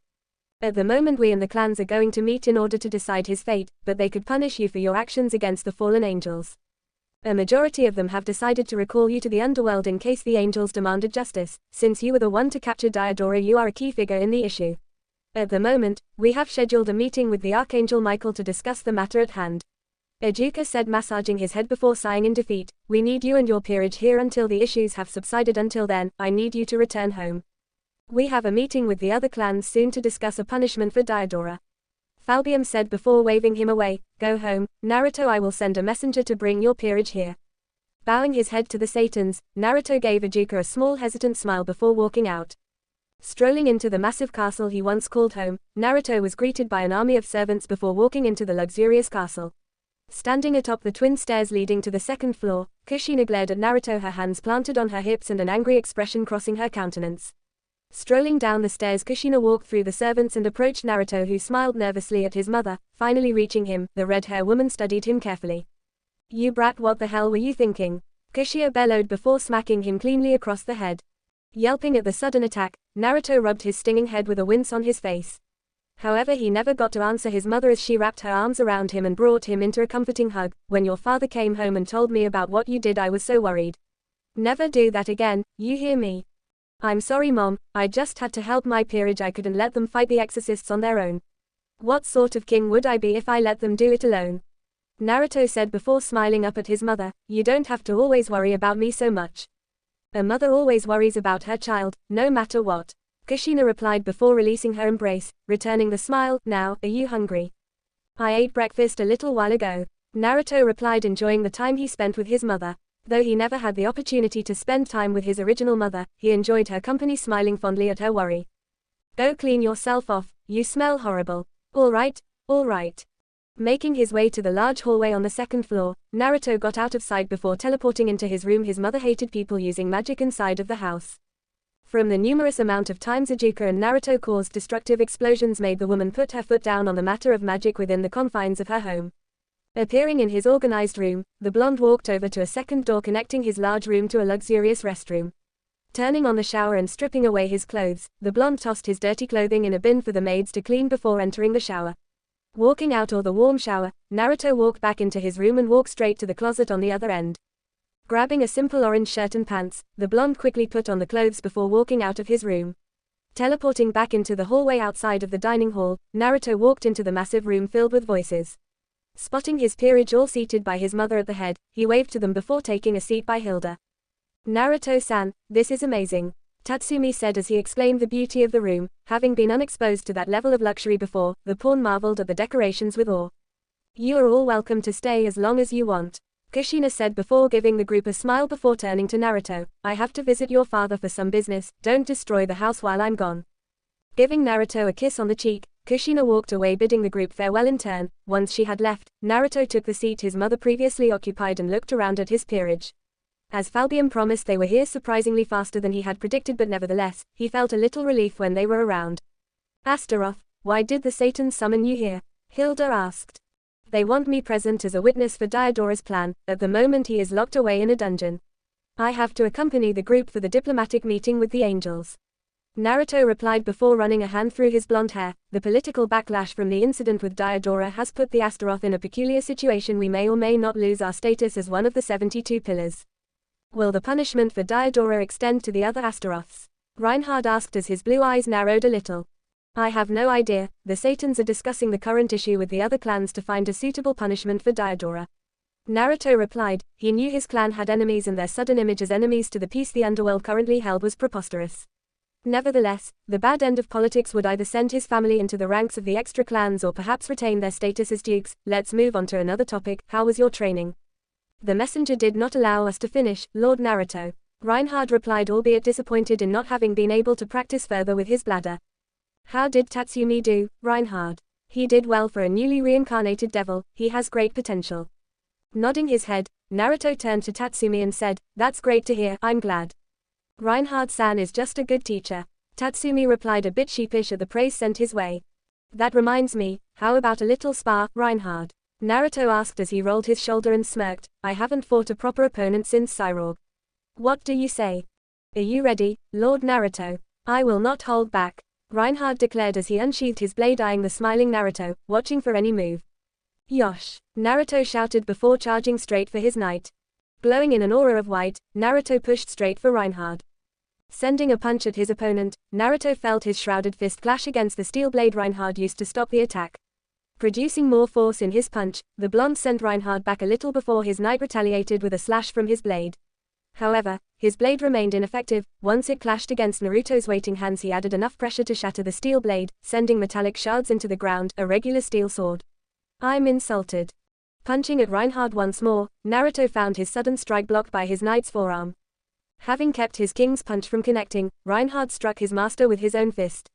At the moment we and the clans are going to meet in order to decide his fate, but they could punish you for your actions against the fallen angels. A majority of them have decided to recall you to the underworld in case the angels demanded justice. Since you were the one to capture Diodora, you are a key figure in the issue. At the moment, we have scheduled a meeting with the Archangel Michael to discuss the matter at hand. Ajuka said, massaging his head before sighing in defeat. We need you and your peerage here until the issues have subsided. Until then, I need you to return home. We have a meeting with the other clans soon to discuss a punishment for Diodora. Falbium said before waving him away. Go home, Naruto. I will send a messenger to bring your peerage here. Bowing his head to the Satans, Naruto gave Ajuka a small hesitant smile before walking out. Strolling into the massive castle he once called home, Naruto was greeted by an army of servants before walking into the luxurious castle. Standing atop the twin stairs leading to the second floor, Kushina glared at Naruto, her hands planted on her hips and an angry expression crossing her countenance. Strolling down the stairs, Kushina walked through the servants and approached Naruto, who smiled nervously at his mother. Finally reaching him, the red-haired woman studied him carefully. You brat, what the hell were you thinking? Kushina bellowed before smacking him cleanly across the head. Yelping at the sudden attack, Naruto rubbed his stinging head with a wince on his face. However, he never got to answer his mother as she wrapped her arms around him and brought him into a comforting hug. When your father came home and told me about what you did, I was so worried. Never do that again, you hear me? I'm sorry, Mom, I just had to help my peerage. I couldn't let them fight the exorcists on their own. What sort of king would I be if I let them do it alone? Naruto said before smiling up at his mother, you don't have to always worry about me so much. A mother always worries about her child, no matter what. Kushina replied before releasing her embrace, returning the smile. Now, are you hungry? I ate breakfast a little while ago. Naruto replied, enjoying the time he spent with his mother. Though he never had the opportunity to spend time with his original mother, he enjoyed her company, smiling fondly at her worry. Go clean yourself off, you smell horrible. All right. Making his way to the large hallway on the second floor, Naruto got out of sight before teleporting into his room. His mother hated people using magic inside of the house. From the numerous amount of times Ijuka and Naruto caused destructive explosions made the woman put her foot down on the matter of magic within the confines of her home. Appearing in his organized room, the blonde walked over to a second door connecting his large room to a luxurious restroom. Turning on the shower and stripping away his clothes, the blonde tossed his dirty clothing in a bin for the maids to clean before entering the shower. Walking out of the warm shower, Naruto walked back into his room and walked straight to the closet on the other end. Grabbing a simple orange shirt and pants, the blonde quickly put on the clothes before walking out of his room. Teleporting back into the hallway outside of the dining hall, Naruto walked into the massive room filled with voices. Spotting his peerage all seated by his mother at the head, he waved to them before taking a seat by Hilda. Naruto-san, this is amazing, Tatsumi said as he explained the beauty of the room. Having been unexposed to that level of luxury before, the pawn marveled at the decorations with awe. You are all welcome to stay as long as you want, Kushina said before giving the group a smile before turning to Naruto. I have to visit your father for some business, don't destroy the house while I'm gone. Giving Naruto a kiss on the cheek, Kushina walked away bidding the group farewell in turn. Once she had left, Naruto took the seat his mother previously occupied and looked around at his peerage. As Falbium promised, they were here surprisingly faster than he had predicted, but nevertheless, he felt a little relief when they were around. Astaroth, why did the Satans summon you here? Hilda asked. They want me present as a witness for Diodora's plan. At the moment he is locked away in a dungeon. I have to accompany the group for the diplomatic meeting with the angels. Naruto replied before running a hand through his blonde hair. The political backlash from the incident with Diodora has put the Astaroth in a peculiar situation. We may or may not lose our status as one of the 72 pillars. Will the punishment for Diodora extend to the other Astaroths? Reinhard asked as his blue eyes narrowed a little. I have no idea. The Satans are discussing the current issue with the other clans to find a suitable punishment for Diodora. Naruto replied. He knew his clan had enemies and their sudden image as enemies to the peace the underworld currently held was preposterous. Nevertheless, the bad end of politics would either send his family into the ranks of the extra clans or perhaps retain their status as dukes. Let's move on to another topic. How was your training? The messenger did not allow us to finish, Lord Naruto. Reinhard replied, albeit disappointed in not having been able to practice further with his bladder. How did Tatsumi do, Reinhard? He did well for a newly reincarnated devil, he has great potential. Nodding his head, Naruto turned to Tatsumi and said, that's great to hear, I'm glad. Reinhard-san is just a good teacher. Tatsumi replied, a bit sheepish at the praise sent his way. That reminds me, how about a little spar, Reinhard? Naruto asked as he rolled his shoulder and smirked. I haven't fought a proper opponent since Cyborg. What do you say? Are you ready, Lord Naruto? I will not hold back, Reinhard declared as he unsheathed his blade, eyeing the smiling Naruto, watching for any move. Yosh! Naruto shouted before charging straight for his knight. Glowing in an aura of white, Naruto pushed straight for Reinhard. Sending a punch at his opponent, Naruto felt his shrouded fist clash against the steel blade Reinhard used to stop the attack. Producing more force in his punch, the blonde sent Reinhard back a little before his knight retaliated with a slash from his blade. However, his blade remained ineffective. Once it clashed against Naruto's waiting hands, he added enough pressure to shatter the steel blade, sending metallic shards into the ground, a regular steel sword. I'm insulted. Punching at Reinhard once more, Naruto found his sudden strike blocked by his knight's forearm. Having kept his king's punch from connecting, Reinhard struck his master with his own fist.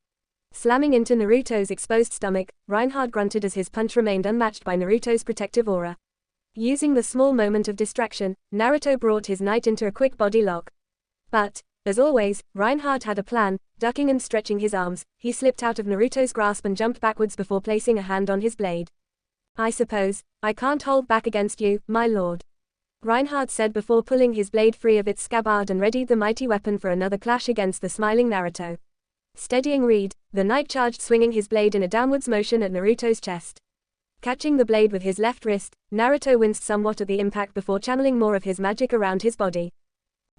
Slamming into Naruto's exposed stomach, Reinhard grunted as his punch remained unmatched by Naruto's protective aura. Using the small moment of distraction, Naruto brought his knight into a quick body lock. But, as always, Reinhard had a plan. Ducking and stretching his arms, he slipped out of Naruto's grasp and jumped backwards before placing a hand on his blade. I suppose I can't hold back against you, my lord, Reinhard said before pulling his blade free of its scabbard and readied the mighty weapon for another clash against the smiling Naruto. Steadying Reed, the knight charged, swinging his blade in a downwards motion at Naruto's chest. Catching the blade with his left wrist, Naruto winced somewhat at the impact before channeling more of his magic around his body.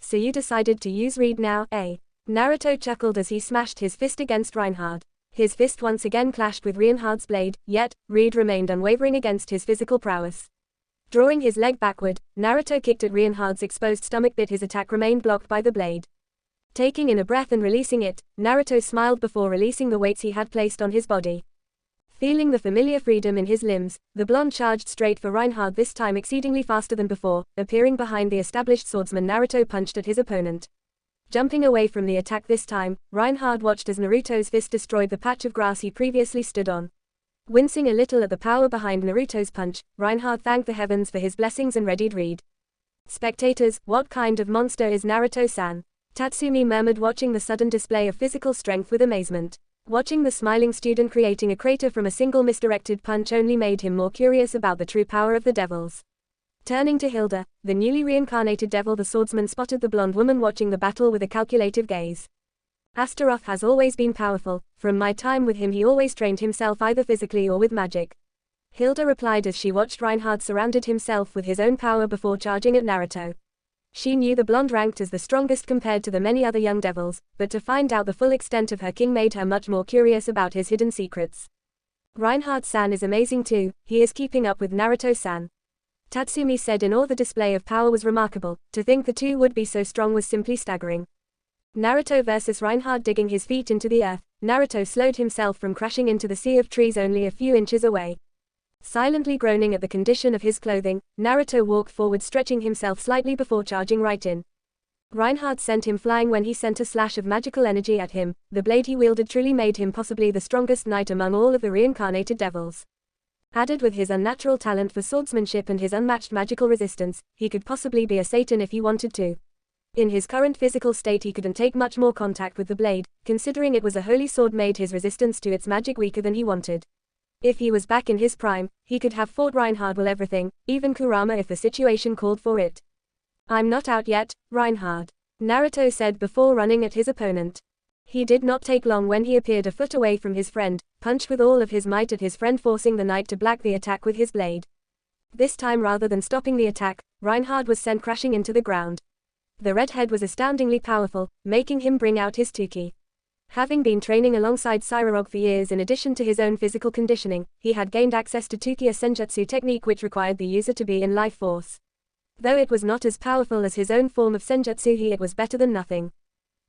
So you decided to use Reed now, eh? Naruto chuckled as he smashed his fist against Reinhard. His fist once again clashed with Reinhardt's blade, yet, Reed remained unwavering against his physical prowess. Drawing his leg backward, Naruto kicked at Reinhardt's exposed stomach, but his attack remained blocked by the blade. Taking in a breath and releasing it, Naruto smiled before releasing the weights he had placed on his body. Feeling the familiar freedom in his limbs, the blonde charged straight for Reinhardt, this time exceedingly faster than before. Appearing behind the established swordsman, Naruto punched at his opponent. Jumping away from the attack this time, Reinhardt watched as Naruto's fist destroyed the patch of grass he previously stood on. Wincing a little at the power behind Naruto's punch, Reinhardt thanked the heavens for his blessings and readied Reed. Spectators, what kind of monster is Naruto-san? Tatsumi murmured, watching the sudden display of physical strength with amazement. Watching the smiling student creating a crater from a single misdirected punch only made him more curious about the true power of the devils. Turning to Hilda, the newly reincarnated devil, the swordsman spotted the blonde woman watching the battle with a calculative gaze. Astaroth has always been powerful. From my time with him, he always trained himself either physically or with magic. Hilda replied as she watched Reinhardt surrounded himself with his own power before charging at Naruto. She knew the blonde ranked as the strongest compared to the many other young devils, but to find out the full extent of her king made her much more curious about his hidden secrets. Reinhardt-san is amazing too, he is keeping up with Naruto-san. Tatsumi said in awe. The display of power was remarkable, to think the two would be so strong was simply staggering. Naruto versus Reinhardt. Digging his feet into the earth, Naruto slowed himself from crashing into the sea of trees only a few inches away. Silently groaning at the condition of his clothing, Naruto walked forward, stretching himself slightly before charging right in. Reinhardt sent him flying when he sent a slash of magical energy at him. The blade he wielded truly made him possibly the strongest knight among all of the reincarnated devils. Added with his unnatural talent for swordsmanship and his unmatched magical resistance, he could possibly be a Satan if he wanted to. In his current physical state, he couldn't take much more contact with the blade, considering it was a holy sword made his resistance to its magic weaker than he wanted. If he was back in his prime, he could have fought Reinhardt with everything, even Kurama if the situation called for it. I'm not out yet, Reinhardt, Naruto said before running at his opponent. He did not take long when he appeared a foot away from his friend, punched with all of his might at his friend, forcing the knight to block the attack with his blade. This time, rather than stopping the attack, Reinhardt was sent crashing into the ground. The redhead was astoundingly powerful, making him bring out his Tuki. Having been training alongside Sairog for years, in addition to his own physical conditioning, he had gained access to Tuki, a senjutsu technique which required the user to be in life force. Though it was not as powerful as his own form of senjutsu, it was better than nothing.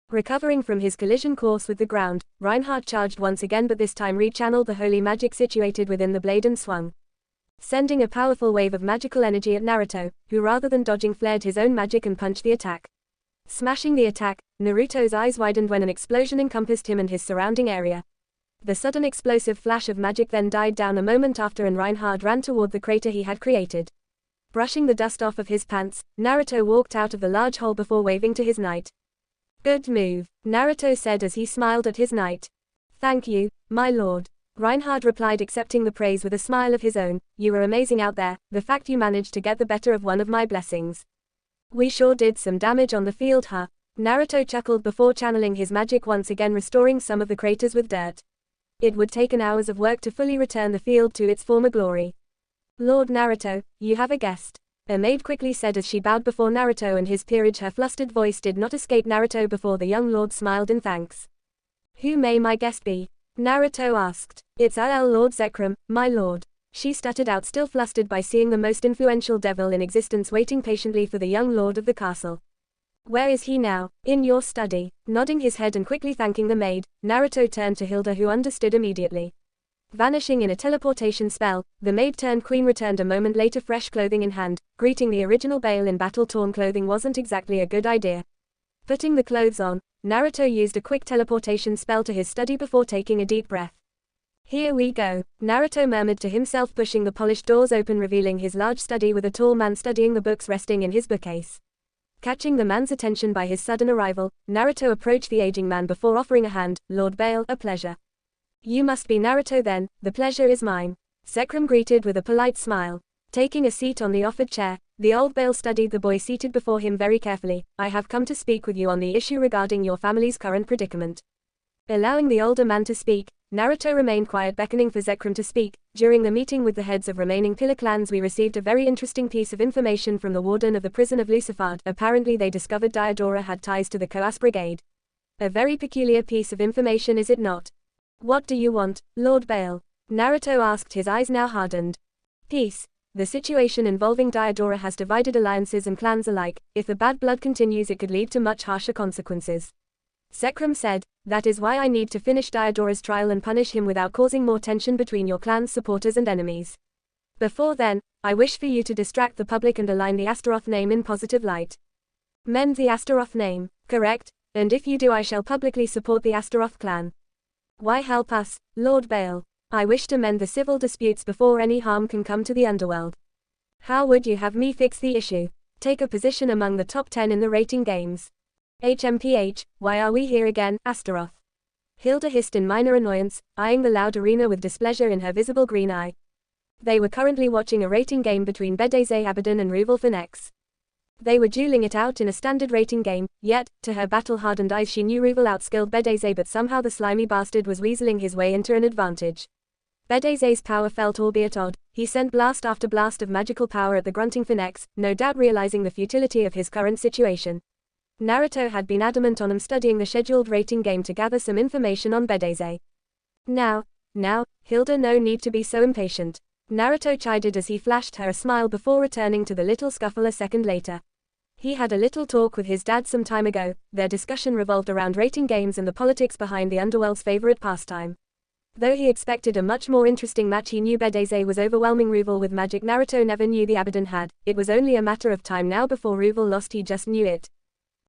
Recovering from his collision course with the ground, Reinhardt charged once again, but this time rechanneled the holy magic situated within the blade and swung, sending a powerful wave of magical energy at Naruto, who rather than dodging flared his own magic and punched the attack. Smashing the attack, Naruto's eyes widened when an explosion encompassed him and his surrounding area. The sudden explosive flash of magic then died down a moment after, and Reinhardt ran toward the crater he had created. Brushing the dust off of his pants, Naruto walked out of the large hole before waving to his knight. Good move, Naruto said as he smiled at his knight. Thank you, my lord, Reinhardt replied, accepting the praise with a smile of his own. You were amazing out there, the fact you managed to get the better of one of my blessings. We sure did some damage on the field, huh? Naruto chuckled before channeling his magic once again, restoring some of the craters with dirt. It would take an hours of work to fully return the field to its former glory. Lord Naruto, you have a guest, a maid quickly said as she bowed before Naruto and his peerage. Her flustered voice did not escape Naruto before the young lord smiled in thanks. Who may my guest be? Naruto asked. It's Lord Zekrom, my lord, she stuttered out, still flustered by seeing the most influential devil in existence waiting patiently for the young lord of the castle. Where is he now? In your study. Nodding his head and quickly thanking the maid, Naruto turned to Hilda, who understood immediately. Vanishing in a teleportation spell, the maid turned queen returned a moment later, fresh clothing in hand. Greeting the original Bale in battle-torn clothing wasn't exactly a good idea. Putting the clothes on, Naruto used a quick teleportation spell to his study before taking a deep breath. Here we go, Naruto murmured to himself, pushing the polished doors open, revealing his large study with a tall man studying the books resting in his bookcase. Catching the man's attention by his sudden arrival, Naruto approached the aging man before offering a hand. Lord Bale, a pleasure. You must be Naruto then, the pleasure is mine, Zekrom greeted with a polite smile. Taking a seat on the offered chair, the old Bale studied the boy seated before him very carefully. I have come to speak with you on the issue regarding your family's current predicament. Allowing the older man to speak, Naruto remained quiet, beckoning for Zekrom to speak. During the meeting with the heads of remaining pillar clans, we received a very interesting piece of information from the warden of the prison of Lucifard. Apparently they discovered Diodora had ties to the Coas Brigade. A very peculiar piece of information, is it not? What do you want, Lord Bale? Naruto asked, his eyes now hardened. Peace. The situation involving Diodora has divided alliances and clans alike. If the bad blood continues, it could lead to much harsher consequences. Sekrum said, that is why I need to finish Diodora's trial and punish him without causing more tension between your clan's supporters and enemies. Before then, I wish for you to distract the public and align the Astaroth name in positive light. Mend the Astaroth name, correct? And if you do, I shall publicly support the Astaroth clan. Why help us, Lord Bale? I wish to mend the civil disputes before any harm can come to the underworld. How would you have me fix the issue? Take a position among the top 10 in the rating games. HMPH, why are we here again, Astaroth? Hilda hissed in minor annoyance, eyeing the loud arena with displeasure in her visible green eye. They were currently watching a rating game between Bedeze Abaddon and Ruval Finex. They were dueling it out in a standard rating game, yet, to her battle-hardened eyes, she knew Ruval outskilled Bedeze, but somehow the slimy bastard was weaseling his way into an advantage. Bedeze's power felt albeit odd. He sent blast after blast of magical power at the grunting Finex, no doubt realizing the futility of his current situation. Naruto had been adamant on him studying the scheduled rating game to gather some information on Bedeze. Now, Hilda, no need to be so impatient. Naruto chided as he flashed her a smile before returning to the little scuffle a second later. He had a little talk with his dad some time ago. Their discussion revolved around rating games and the politics behind the underworld's favorite pastime. Though he expected a much more interesting match, he knew Bedeze was overwhelming Ruval with magic Naruto never knew the Abaddon had. It was only a matter of time now before Ruval lost, he just knew it.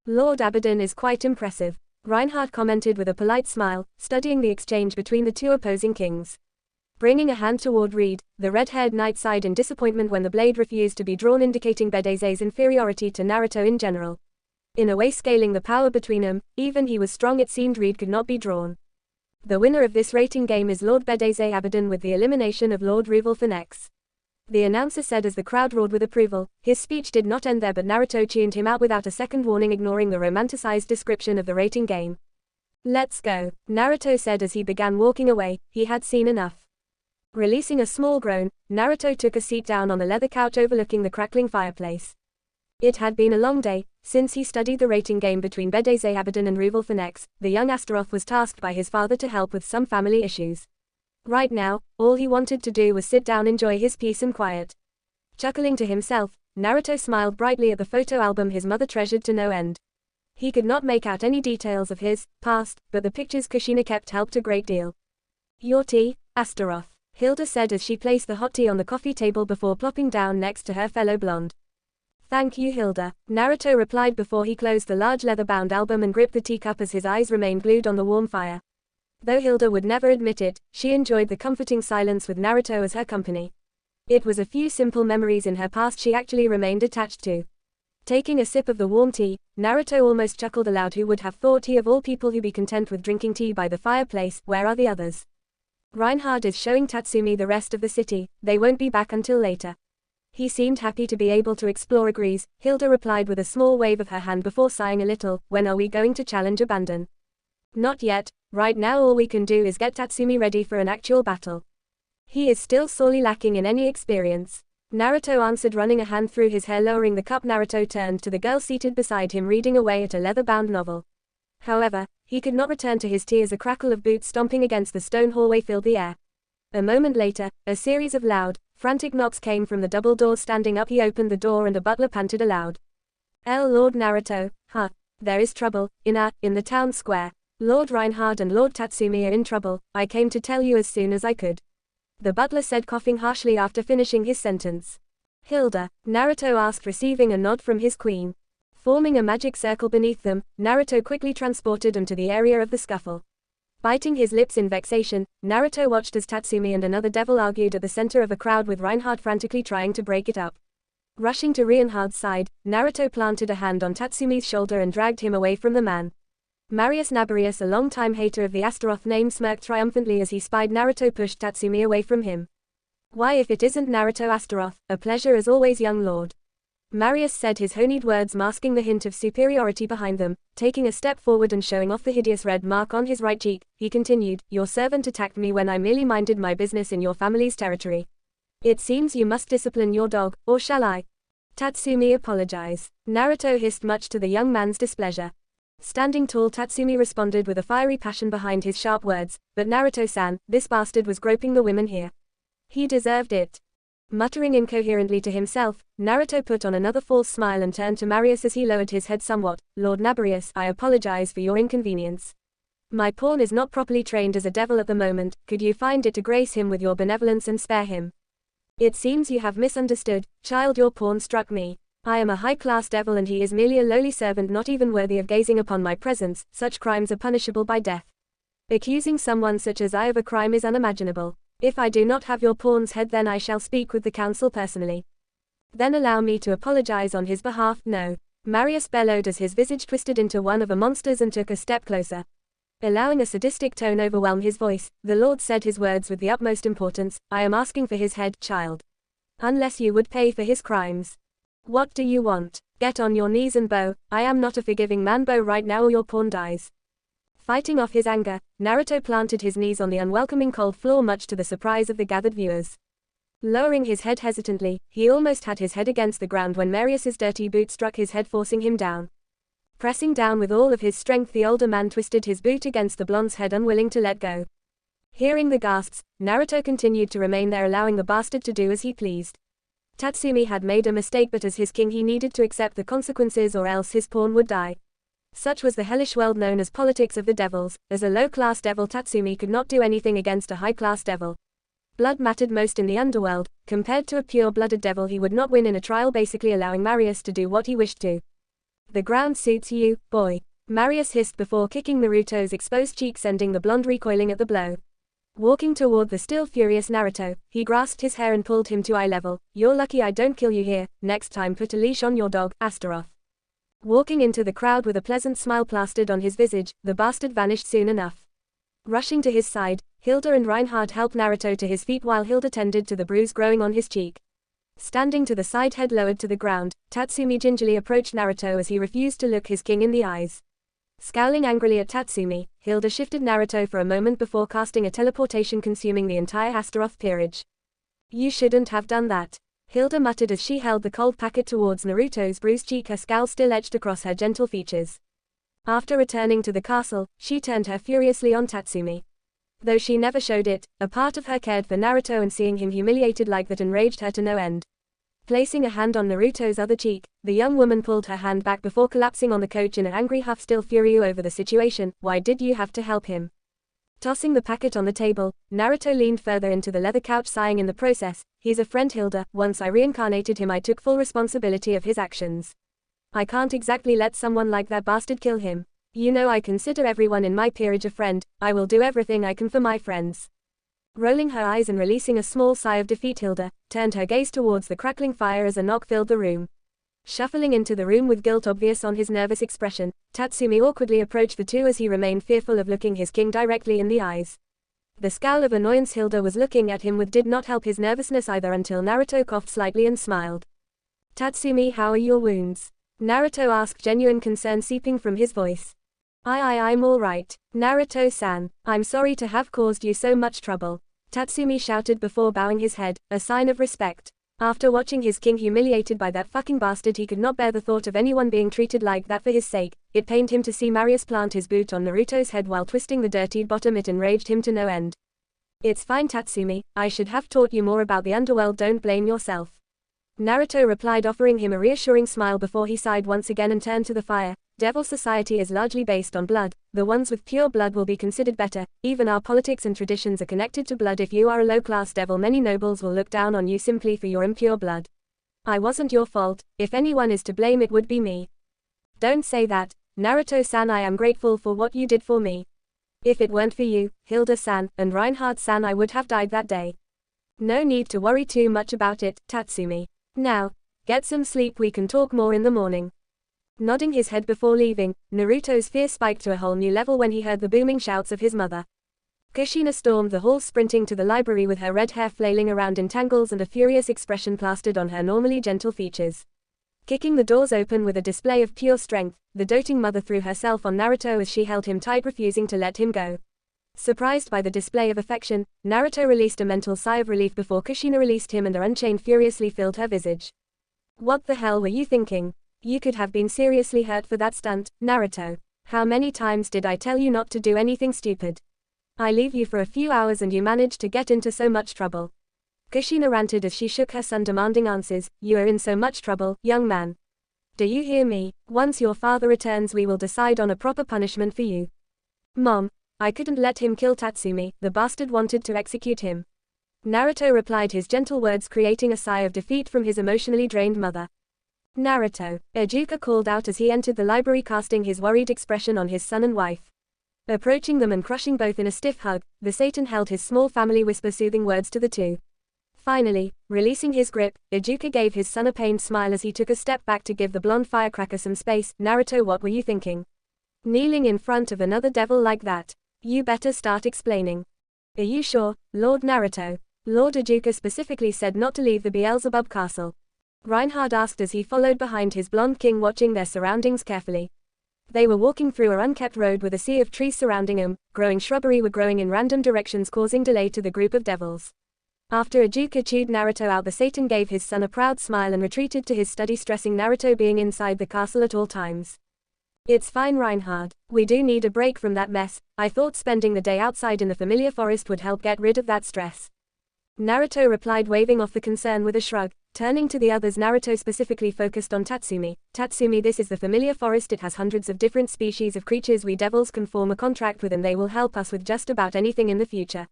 Lord Abaddon is quite impressive, Reinhardt commented with a polite smile, studying the exchange between the two opposing kings. Bringing a hand toward Reed, the red-haired knight sighed in disappointment when the blade refused to be drawn, indicating Bedeze's inferiority to Naruto in general. In a way, scaling the power between them, even he was strong, it seemed Reed could not be drawn. The winner of this rating game is Lord Bedeze Abaddon with the elimination of Lord Ruval Finex. The announcer said as the crowd roared with approval. His speech did not end there, but Naruto tuned him out without a second warning, ignoring the romanticized description of the rating game. Let's go, Naruto said as he began walking away. He had seen enough. Releasing a small groan, Naruto took a seat down on the leather couch overlooking the crackling fireplace. It had been a long day. Since he studied the rating game between Bedeze Abaddon and Ruval Finex, the young Astaroth was tasked by his father to help with some family issues. Right now, all he wanted to do was sit down, enjoy his peace and quiet. Chuckling to himself, Naruto smiled brightly at the photo album his mother treasured to no end. He could not make out any details of his past, but the pictures Kushina kept helped a great deal. Your tea, Astaroth, Hilda said as she placed the hot tea on the coffee table before plopping down next to her fellow blonde. Thank you, Hilda, Naruto replied before he closed the large leather-bound album and gripped the teacup as his eyes remained glued on the warm fire. Though Hilda would never admit it, she enjoyed the comforting silence with Naruto as her company. It was a few simple memories in her past she actually remained attached to. Taking a sip of the warm tea, Naruto almost chuckled aloud. Who would have thought he of all people who'd be content with drinking tea by the fireplace? Where are the others? Reinhard is showing Tatsumi the rest of the city. They won't be back until later. He seemed happy to be able to explore. Agrees, Hilda replied with a small wave of her hand before sighing a little. When are we going to challenge Abandon? Not yet. Right now all we can do is get Tatsumi ready for an actual battle. He is still sorely lacking in any experience, Naruto answered, running a hand through his hair. Lowering the cup, Naruto turned to the girl seated beside him reading away at a leather-bound novel. However, he could not return to his tea as a crackle of boots stomping against the stone hallway filled the air. A moment later, a series of loud, frantic knocks came from the double doors. Standing up, he opened the door and a butler panted aloud. Lord Naruto, huh? There is trouble, in the town square. Lord Reinhard and Lord Tatsumi are in trouble. I came to tell you as soon as I could, the butler said, coughing harshly after finishing his sentence. Hilda, Naruto asked, receiving a nod from his queen. Forming a magic circle beneath them, Naruto quickly transported them to the area of the scuffle. Biting his lips in vexation, Naruto watched as Tatsumi and another devil argued at the center of a crowd with Reinhard frantically trying to break it up. Rushing to Reinhard's side, Naruto planted a hand on Tatsumi's shoulder and dragged him away from the man. Marius Nabarius, a longtime hater of the Astaroth name, smirked triumphantly as he spied Naruto push Tatsumi away from him. Why, if it isn't Naruto Astaroth, a pleasure as always, young lord. Marius said, his honeyed words masking the hint of superiority behind them. Taking a step forward and showing off the hideous red mark on his right cheek, he continued, your servant attacked me when I merely minded my business in your family's territory. It seems you must discipline your dog, or shall I? Tatsumi apologize, Naruto hissed, much to the young man's displeasure. Standing tall, Tatsumi responded with a fiery passion behind his sharp words, "But Naruto-san, this bastard was groping the women here. He deserved it." Muttering incoherently to himself, Naruto put on another false smile and turned to Marius as he lowered his head somewhat. "Lord Nabarius, I apologize for your inconvenience. My pawn is not properly trained as a devil at the moment. Could you find it to grace him with your benevolence and spare him? It seems you have misunderstood, child. Your pawn struck me. I am a high-class devil and he is merely a lowly servant not even worthy of gazing upon my presence. Such crimes are punishable by death. Accusing someone such as I of a crime is unimaginable. If I do not have your pawn's head, then I shall speak with the council personally. Then allow me to apologize on his behalf." "No," Marius bellowed as his visage twisted into one of a monster's and took a step closer. Allowing a sadistic tone overwhelm his voice, the Lord said his words with the utmost importance, "I am asking for his head, child. Unless you would pay for his crimes. What do you want? Get on your knees and bow. I am not a forgiving man. Bow right now or your pawn dies." Fighting off his anger, Naruto planted his knees on the unwelcoming cold floor, much to the surprise of the gathered viewers. Lowering his head hesitantly, he almost had his head against the ground when Marius's dirty boot struck his head, forcing him down. Pressing down with all of his strength, the older man twisted his boot against the blonde's head, unwilling to let go. Hearing the gasps, Naruto continued to remain there, allowing the bastard to do as he pleased. Tatsumi had made a mistake, but as his king he needed to accept the consequences or else his pawn would die. Such was the hellish world known as politics of the devils. As a low-class devil, Tatsumi could not do anything against a high-class devil. Blood mattered most in the underworld. Compared to a pure-blooded devil, he would not win in a trial, basically allowing Marius to do what he wished to. "The ground suits you, boy," Marius hissed before kicking Naruto's exposed cheek, sending the blonde recoiling at the blow. Walking toward the still furious Naruto, he grasped his hair and pulled him to eye level. "You're lucky I don't kill you here. Next time put a leash on your dog, Astaroth." Walking into the crowd with a pleasant smile plastered on his visage, the bastard vanished soon enough. Rushing to his side, Hilda and Reinhard helped Naruto to his feet while Hilda tended to the bruise growing on his cheek. Standing to the side, head lowered to the ground, Tatsumi gingerly approached Naruto as he refused to look his king in the eyes. Scowling angrily at Tatsumi, Hilda shifted Naruto for a moment before casting a teleportation, consuming the entire Astaroth peerage. "You shouldn't have done that," Hilda muttered as she held the cold packet towards Naruto's bruised cheek, her scowl still etched across her gentle features. After returning to the castle, she turned her furiously on Tatsumi. Though she never showed it, a part of her cared for Naruto, and seeing him humiliated like that enraged her to no end. Placing a hand on Naruto's other cheek, the young woman pulled her hand back before collapsing on the couch in an angry huff, still furious over the situation. "Why did you have to help him?" Tossing the packet on the table, Naruto leaned further into the leather couch, sighing in the process. "He's a friend, Hilda. Once I reincarnated him, I took full responsibility of his actions. I can't exactly let someone like that bastard kill him. You know I consider everyone in my peerage a friend. I will do everything I can for my friends." Rolling her eyes and releasing a small sigh of defeat, Hilda turned her gaze towards the crackling fire as a knock filled the room. Shuffling into the room with guilt obvious on his nervous expression, Tatsumi awkwardly approached the two as he remained fearful of looking his king directly in the eyes. The scowl of annoyance Hilda was looking at him with did not help his nervousness either, until Naruto coughed slightly and smiled. "Tatsumi, how are your wounds?" Naruto asked, genuine concern seeping from his voice. I'm all right, Naruto-san. I'm sorry to have caused you so much trouble," Tatsumi shouted before bowing his head, a sign of respect. After watching his king humiliated by that fucking bastard, he could not bear the thought of anyone being treated like that for his sake. It pained him to see Marius plant his boot on Naruto's head while twisting the dirtied bottom. It enraged him to no end. "It's fine, Tatsumi. I should have taught you more about the underworld. Don't blame yourself," Naruto replied, offering him a reassuring smile before he sighed once again and turned to the fire. "Devil society is largely based on blood. The ones with pure blood will be considered better. Even our politics and traditions are connected to blood. If you are a low-class devil, many nobles will look down on you simply for your impure blood. I wasn't your fault. If anyone is to blame, it would be me." "Don't say that, Naruto-san. I am grateful for what you did for me. If it weren't for you, Hilda-san, and Reinhard-san, I would have died that day. No need to worry too much about it, Tatsumi. Now, get some sleep. We can talk more in the morning." Nodding his head before leaving, Naruto's fear spiked to a whole new level when he heard the booming shouts of his mother. Kushina stormed the hall, sprinting to the library with her red hair flailing around in tangles and a furious expression plastered on her normally gentle features. Kicking the doors open with a display of pure strength, the doting mother threw herself on Naruto as she held him tight, refusing to let him go. Surprised by the display of affection, Naruto released a mental sigh of relief before Kushina released him and a unchained furiously filled her visage. "What the hell were you thinking? You could have been seriously hurt for that stunt, Naruto." How many times did I tell you not to do anything stupid? I leave you for a few hours and you manage to get into so much trouble. Kushina ranted as she shook her son, demanding answers. You are in so much trouble, young man. Do you hear me? Once your father returns, we will decide on a proper punishment for you. Mom, I couldn't let him kill Tatsumi, the bastard wanted to execute him. Naruto replied, his gentle words creating a sigh of defeat from his emotionally drained mother. Naruto, Ijuka called out as he entered the library, casting his worried expression on his son and wife. Approaching them and crushing both in a stiff hug, the Satan held his small family, whisper soothing words to the two. Finally, releasing his grip, Ijuka gave his son a pained smile as he took a step back to give the blonde firecracker some space. Naruto, what were you thinking? Kneeling in front of another devil like that? You better start explaining. Are you sure, Lord Naruto? Lord Ijuka specifically said not to leave the Beelzebub castle. Reinhard asked as he followed behind his blonde king, watching their surroundings carefully. They were walking through a unkept road with a sea of trees surrounding them. Growing shrubbery were growing in random directions, causing delay to the group of devils. After Ijuka chewed Naruto out, the Satan gave his son a proud smile and retreated to his study, stressing Naruto being inside the castle at all times. It's fine, Reinhard. We do need a break from that mess. I thought spending the day outside in the familiar forest would help get rid of that stress. Naruto replied, waving off the concern with a shrug. Turning to the others, Naruto specifically focused on Tatsumi. Tatsumi, this is the familiar forest. It has hundreds of different species of creatures we devils can form a contract with, and they will help us with just about anything in the future.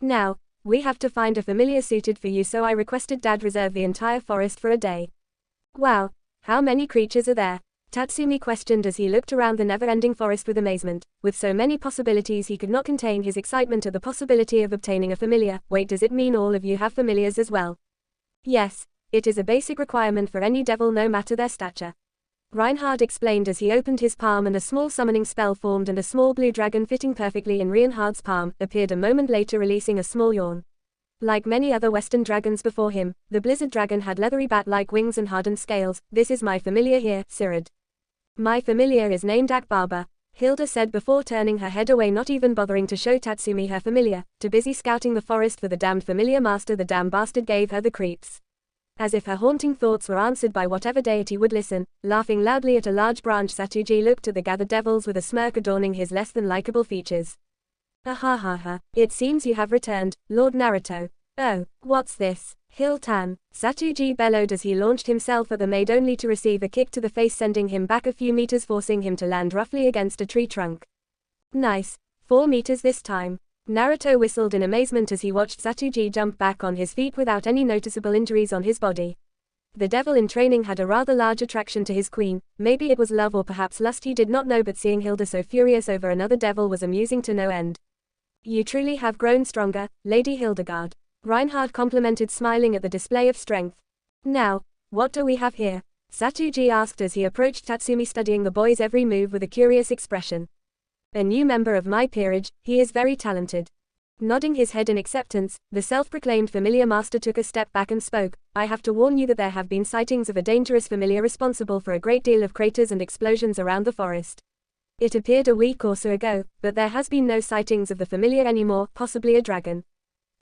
Now, we have to find a familiar suited for you, so I requested Dad reserve the entire forest for a day. Wow, how many creatures are there? Tatsumi questioned as he looked around the never-ending forest with amazement. With so many possibilities, he could not contain his excitement at the possibility of obtaining a familiar. Wait, does it mean all of you have familiars as well? Yes, it is a basic requirement for any devil, no matter their stature. Reinhard explained as he opened his palm, and a small summoning spell formed, and a small blue dragon fitting perfectly in Reinhard's palm appeared a moment later, releasing a small yawn. Like many other Western dragons before him, the blizzard dragon had leathery bat-like wings and hardened scales. This is my familiar here, Sirad. My familiar is named Akbaba, Hilda said before turning her head away, not even bothering to show Tatsumi her familiar. Too busy scouting the forest for the damned familiar master, the damn bastard gave her the creeps. As if her haunting thoughts were answered by whatever deity would listen, laughing loudly at a large branch, Satuji looked at the gathered devils with a smirk adorning his less than likable features. Ahahaha, it seems you have returned, Lord Naruto. Oh, what's this? Hiltan, Satuji bellowed as he launched himself at the maid, only to receive a kick to the face, sending him back a few meters, forcing him to land roughly against a tree trunk. Nice, 4 meters this time. Naruto whistled in amazement as he watched Satuji jump back on his feet without any noticeable injuries on his body. The devil in training had a rather large attraction to his queen. Maybe it was love or perhaps lust, he did not know, but seeing Hilda so furious over another devil was amusing to no end. You truly have grown stronger, Lady Hildegard. Reinhard complimented, smiling at the display of strength. Now, what do we have here? Satuji asked as he approached Tatsumi, studying the boy's every move with a curious expression. A new member of my peerage, he is very talented. Nodding his head in acceptance, the self-proclaimed familiar master took a step back and spoke. I have to warn you that there have been sightings of a dangerous familiar responsible for a great deal of craters and explosions around the forest. It appeared a week or so ago, but there has been no sightings of the familiar anymore, possibly a dragon.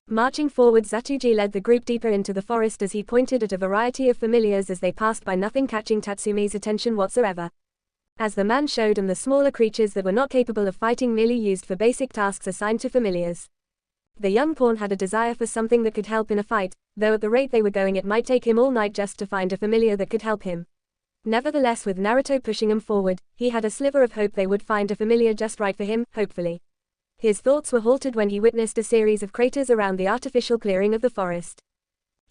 Marching forward, Satuji led the group deeper into the forest as he pointed at a variety of familiars as they passed by, nothing catching Tatsumi's attention whatsoever. As the man showed him the smaller creatures that were not capable of fighting, merely used for basic tasks assigned to familiars. The young pawn had a desire for something that could help in a fight, though at the rate they were going it might take him all night just to find a familiar that could help him. Nevertheless, with Naruto pushing him forward, he had a sliver of hope they would find a familiar just right for him, hopefully. His thoughts were halted when he witnessed a series of craters around the artificial clearing of the forest.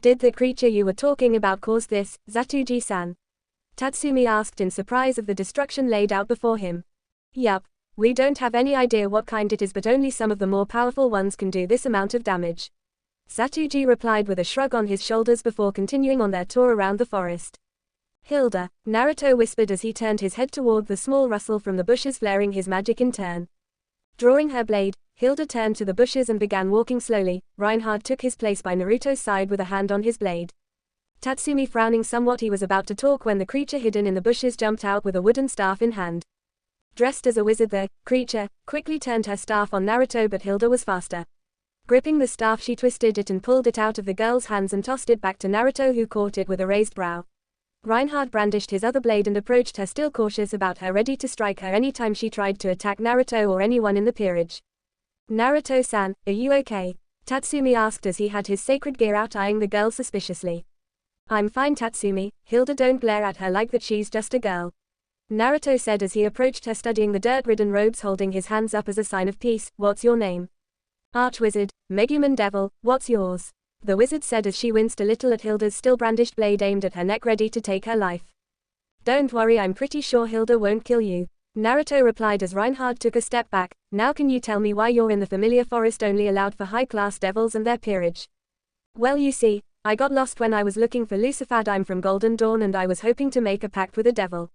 Did the creature you were talking about cause this, Satuji-san? Tatsumi asked in surprise of the destruction laid out before him. Yup, we don't have any idea what kind it is, but only some of the more powerful ones can do this amount of damage. Satuji replied with a shrug on his shoulders before continuing on their tour around the forest. Hilda, Naruto whispered as he turned his head toward the small rustle from the bushes, flaring his magic in turn. Drawing her blade, Hilda turned to the bushes and began walking slowly. Reinhard took his place by Naruto's side with a hand on his blade. Tatsumi frowning somewhat, he was about to talk when the creature hidden in the bushes jumped out with a wooden staff in hand. Dressed as a wizard, the creature quickly turned her staff on Naruto, but Hilda was faster. Gripping the staff, she twisted it and pulled it out of the girl's hands and tossed it back to Naruto, who caught it with a raised brow. Reinhard brandished his other blade and approached her, still cautious about her, ready to strike her anytime she tried to attack Naruto or anyone in the peerage. "Naruto-san, are you okay?" Tatsumi asked as he had his sacred gear out, eyeing the girl suspiciously. "I'm fine, Tatsumi. Hilda, don't glare at her like that, she's just a girl," Naruto said as he approached her, studying the dirt-ridden robes, holding his hands up as a sign of peace. "What's your name?" "Archwizard. Megumin Devil, what's yours?" the wizard said as she winced a little at Hilda's still brandished blade aimed at her neck, ready to take her life. "Don't worry, I'm pretty sure Hilda won't kill you," Naruto replied as Reinhard took a step back. "Now can you tell me why you're in the familiar forest, only allowed for high-class devils and their peerage?" "Well, you see, I got lost when I was looking for Lucifad. I'm from Golden Dawn and I was hoping to make a pact with a devil."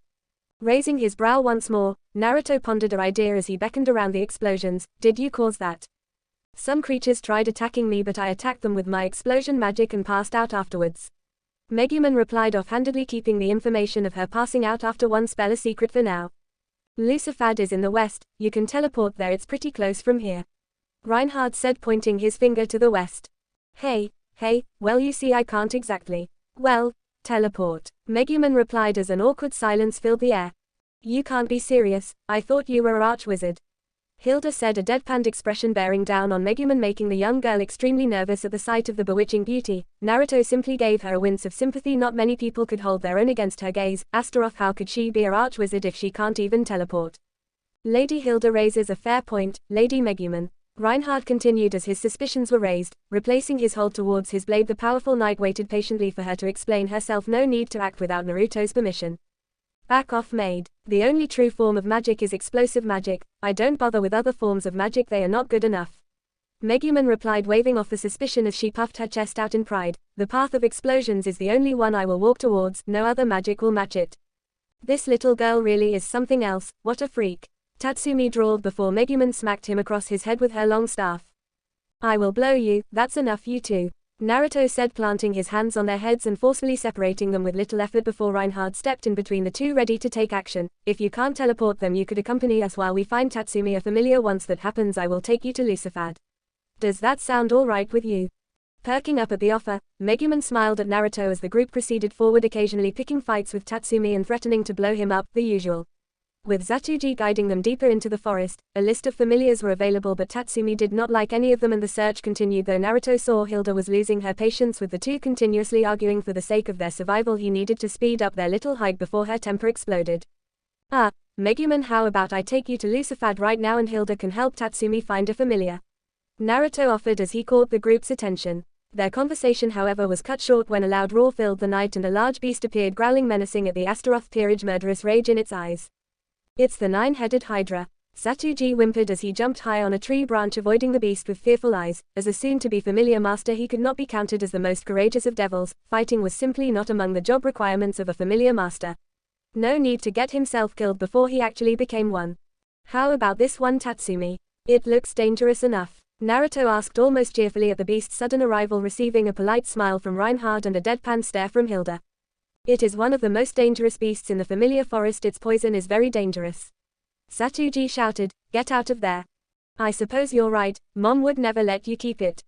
Raising his brow once more, Naruto pondered an idea as he beckoned around the explosions. "Did you cause that?" "Some creatures tried attacking me, but I attacked them with my explosion magic and passed out afterwards," Megumin replied offhandedly, keeping the information of her passing out after one spell a secret for now. "Lucifad is in the west, you can teleport there, it's pretty close from here," Reinhard said, pointing his finger to the west. Hey, well, you see, I can't exactly, well, teleport," Megumin replied as an awkward silence filled the air. "You can't be serious, I thought you were an archwizard," Hilda said, a deadpanned expression bearing down on Megumin, making the young girl extremely nervous at the sight of the bewitching beauty. Naruto simply gave her a wince of sympathy. Not many people could hold their own against her gaze. How could she be an archwizard if she can't even teleport? "Lady Hilda raises a fair point, Lady Megumin," Reinhard continued as his suspicions were raised. Replacing his hold towards his blade, the powerful knight waited patiently for her to explain herself. "No need to act without Naruto's permission. Back off, maid. The only true form of magic is explosive magic. I don't bother with other forms of magic, they are not good enough," Megumin replied, waving off the suspicion as she puffed her chest out in pride. "The path of explosions is the only one I will walk towards, no other magic will match it." "This little girl really is something else, what a freak," Tatsumi drawled before Megumin smacked him across his head with her long staff. "I will blow you, that's enough, you two," Naruto said, planting his hands on their heads and forcefully separating them with little effort before Reinhard stepped in between the two, ready to take action. "If you can't teleport them, you could accompany us while we find Tatsumi a familiar. Once that happens, I will take you to Lucifad. Does that sound all right with you?" Perking up at the offer, Megumin smiled at Naruto as the group proceeded forward, occasionally picking fights with Tatsumi and threatening to blow him up, the usual. With Zatuji guiding them deeper into the forest, a list of familiars were available, but Tatsumi did not like any of them and the search continued. Though Naruto saw Hilda was losing her patience with the two continuously arguing for the sake of their survival, he needed to speed up their little hike before her temper exploded. "Megumin, how about I take you to Lucifad right now and Hilda can help Tatsumi find a familiar?" Naruto offered as he caught the group's attention. Their conversation, however, was cut short when a loud roar filled the night and a large beast appeared, growling menacing at the Astaroth peerage, murderous rage in its eyes. "It's the nine-headed Hydra," Satuji whimpered as he jumped high on a tree branch, avoiding the beast with fearful eyes. As a soon-to-be familiar master, he could not be counted as the most courageous of devils. Fighting was simply not among the job requirements of a familiar master. No need to get himself killed before he actually became one. "How about this one, Tatsumi? It looks dangerous enough," Naruto asked almost cheerfully at the beast's sudden arrival, receiving a polite smile from Reinhard and a deadpan stare from Hilda. "It is one of the most dangerous beasts in the familiar forest. Its poison is very dangerous," Satuji shouted. "Get out of there." "I suppose you're right, Mom would never let you keep it,"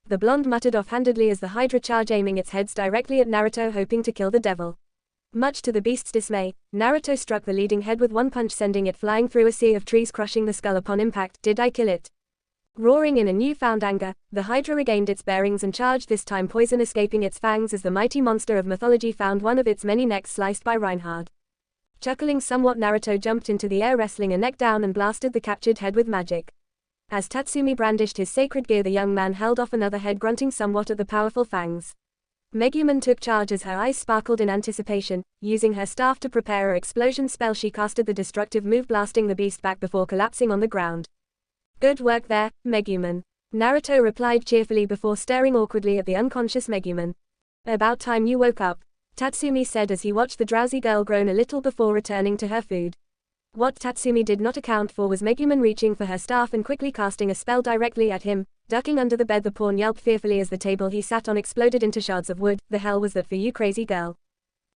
the blonde muttered offhandedly as the Hydra charged, aiming its heads directly at Naruto, hoping to kill the devil. Much to the beast's dismay, Naruto struck the leading head with one punch, sending it flying through a sea of trees, crushing the skull upon impact. "Did I kill it?" Roaring in a newfound anger, the Hydra regained its bearings and charged, this time poison escaping its fangs as the mighty monster of mythology found one of its many necks sliced by Reinhard. Chuckling somewhat, Naruto jumped into the air, wrestling a neck down and blasted the captured head with magic. As Tatsumi brandished his sacred gear, the young man held off another head, grunting somewhat at the powerful fangs. Megumin took charge as her eyes sparkled in anticipation. Using her staff to prepare her explosion spell, she casted the destructive move, blasting the beast back before collapsing on the ground. "Good work there, Megumin," Naruto replied cheerfully before staring awkwardly at the unconscious Megumin. "About time you woke up," Tatsumi said as he watched the drowsy girl groan a little before returning to her food. What Tatsumi did not account for was Megumin reaching for her staff and quickly casting a spell directly at him. Ducking under the bed, the pawn yelped fearfully as the table he sat on exploded into shards of wood. "The hell was that for you, crazy girl?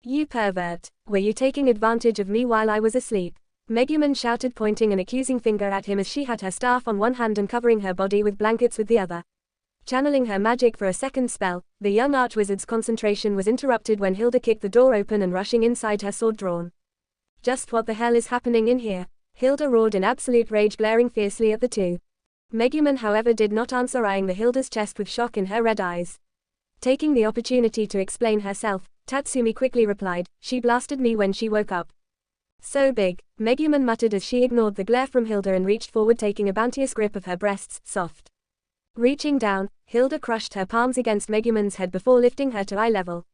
You pervert. Were you taking advantage of me while I was asleep?" Megumin shouted, pointing an accusing finger at him as she had her staff on one hand and covering her body with blankets with the other. Channeling her magic for a second spell, the young archwizard's concentration was interrupted when Hilda kicked the door open and rushing inside, her sword drawn. Just what the hell is happening in here? Hilda roared in absolute rage, glaring fiercely at the two. Megumin, however, did not answer, eyeing the Hilda's chest with shock in her red eyes. Taking the opportunity to explain herself, Tatsumi quickly replied, "She blasted me when she woke up." "So big," Megumin muttered as she ignored the glare from Hilda and reached forward, taking a bounteous grip of her breasts, soft. Reaching down, Hilda crushed her palms against Megumin's head before lifting her to eye level.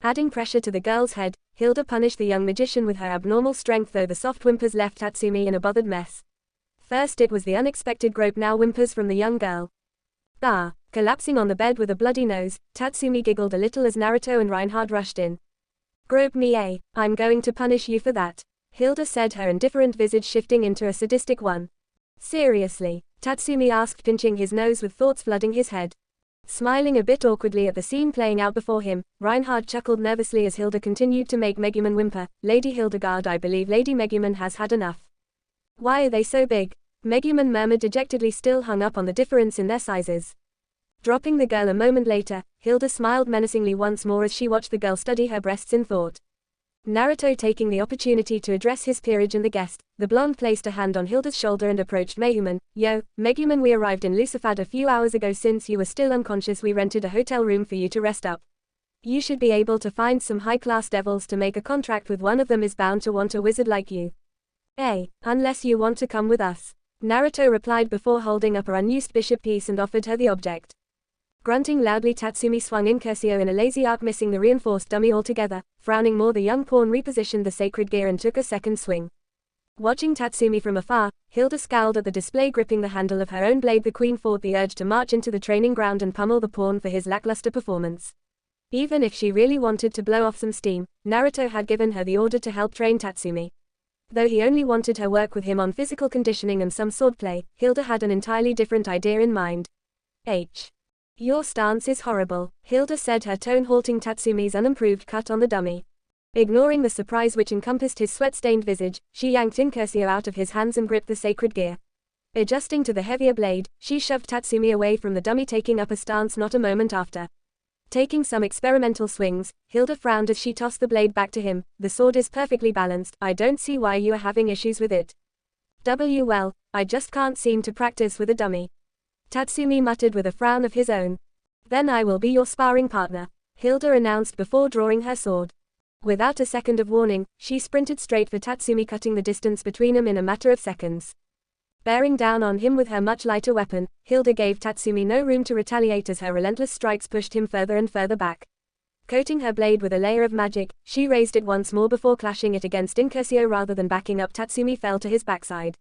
Adding pressure to the girl's head, Hilda punished the young magician with her abnormal strength, though the soft whimpers left Tatsumi in a bothered mess. First it was the unexpected grope, now whimpers from the young girl. Ah! Collapsing on the bed with a bloody nose, Tatsumi giggled a little as Naruto and Reinhard rushed in. "Grope me, eh? I'm going to punish you for that," Hilda said, her indifferent visage shifting into a sadistic one. "Seriously?" Tatsumi asked, pinching his nose with thoughts flooding his head. Smiling a bit awkwardly at the scene playing out before him, Reinhard chuckled nervously as Hilda continued to make Megumin whimper. "Lady Hildegard, I believe Lady Megumin has had enough." "Why are they so big?" Megumin murmured dejectedly, still hung up on the difference in their sizes. Dropping the girl a moment later, Hilda smiled menacingly once more as she watched the girl study her breasts in thought. Naruto, taking the opportunity to address his peerage and the guest, the blonde placed a hand on Hilda's shoulder and approached Megumin. "Yo, Megumin, we arrived in Lucifad a few hours ago. Since you were still unconscious, we rented a hotel room for you to rest up. You should be able to find some high-class devils to make a contract with. One of them is bound to want a wizard like you. Unless you want to come with us," Naruto replied before holding up her unused bishop piece and offered her the object. Grunting loudly, Tatsumi swung Incursio in a lazy arc, missing the reinforced dummy altogether. Frowning more, the young pawn repositioned the sacred gear and took a second swing. Watching Tatsumi from afar, Hilda scowled at the display, gripping the handle of her own blade. The queen fought the urge to march into the training ground and pummel the pawn for his lackluster performance. Even if she really wanted to blow off some steam, Naruto had given her the order to help train Tatsumi. Though he only wanted her work with him on physical conditioning and some swordplay, Hilda had an entirely different idea in mind. "Your stance is horrible," Hilda said, her tone halting Tatsumi's unimproved cut on the dummy. Ignoring the surprise which encompassed his sweat-stained visage, she yanked Incursio out of his hands and gripped the sacred gear. Adjusting to the heavier blade, she shoved Tatsumi away from the dummy, taking up a stance not a moment after. Taking some experimental swings, Hilda frowned as she tossed the blade back to him. "The sword is perfectly balanced. I don't see why you are having issues with it." Well, I just can't seem to practice with a dummy," Tatsumi muttered with a frown of his own. "Then I will be your sparring partner," Hilda announced before drawing her sword. Without a second of warning, she sprinted straight for Tatsumi, cutting the distance between them in a matter of seconds. Bearing down on him with her much lighter weapon, Hilda gave Tatsumi no room to retaliate as her relentless strikes pushed him further and further back. Coating her blade with a layer of magic, she raised it once more before clashing it against Incursio. Rather than backing up, Tatsumi fell to his backside.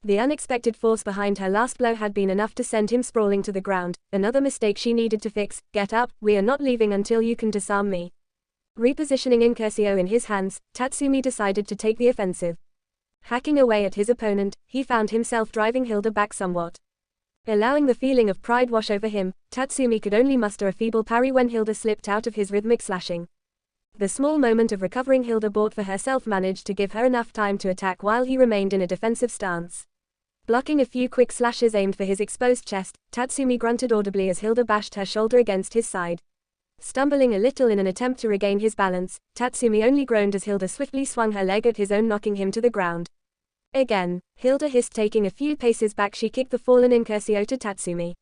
The unexpected force behind her last blow had been enough to send him sprawling to the ground. Another mistake she needed to fix. "Get up, we are not leaving until you can disarm me." Repositioning Incursio in his hands, Tatsumi decided to take the offensive. Hacking away at his opponent, he found himself driving Hilda back somewhat. Allowing the feeling of pride wash over him, Tatsumi could only muster a feeble parry when Hilda slipped out of his rhythmic slashing. The small moment of recovering Hilda bought for herself managed to give her enough time to attack while he remained in a defensive stance. Blocking a few quick slashes aimed for his exposed chest, Tatsumi grunted audibly as Hilda bashed her shoulder against his side. Stumbling a little in an attempt to regain his balance, Tatsumi only groaned as Hilda swiftly swung her leg at his own, knocking him to the ground. Again, Hilda hissed, taking a few paces back. She kicked the fallen Incursio to Tatsumi.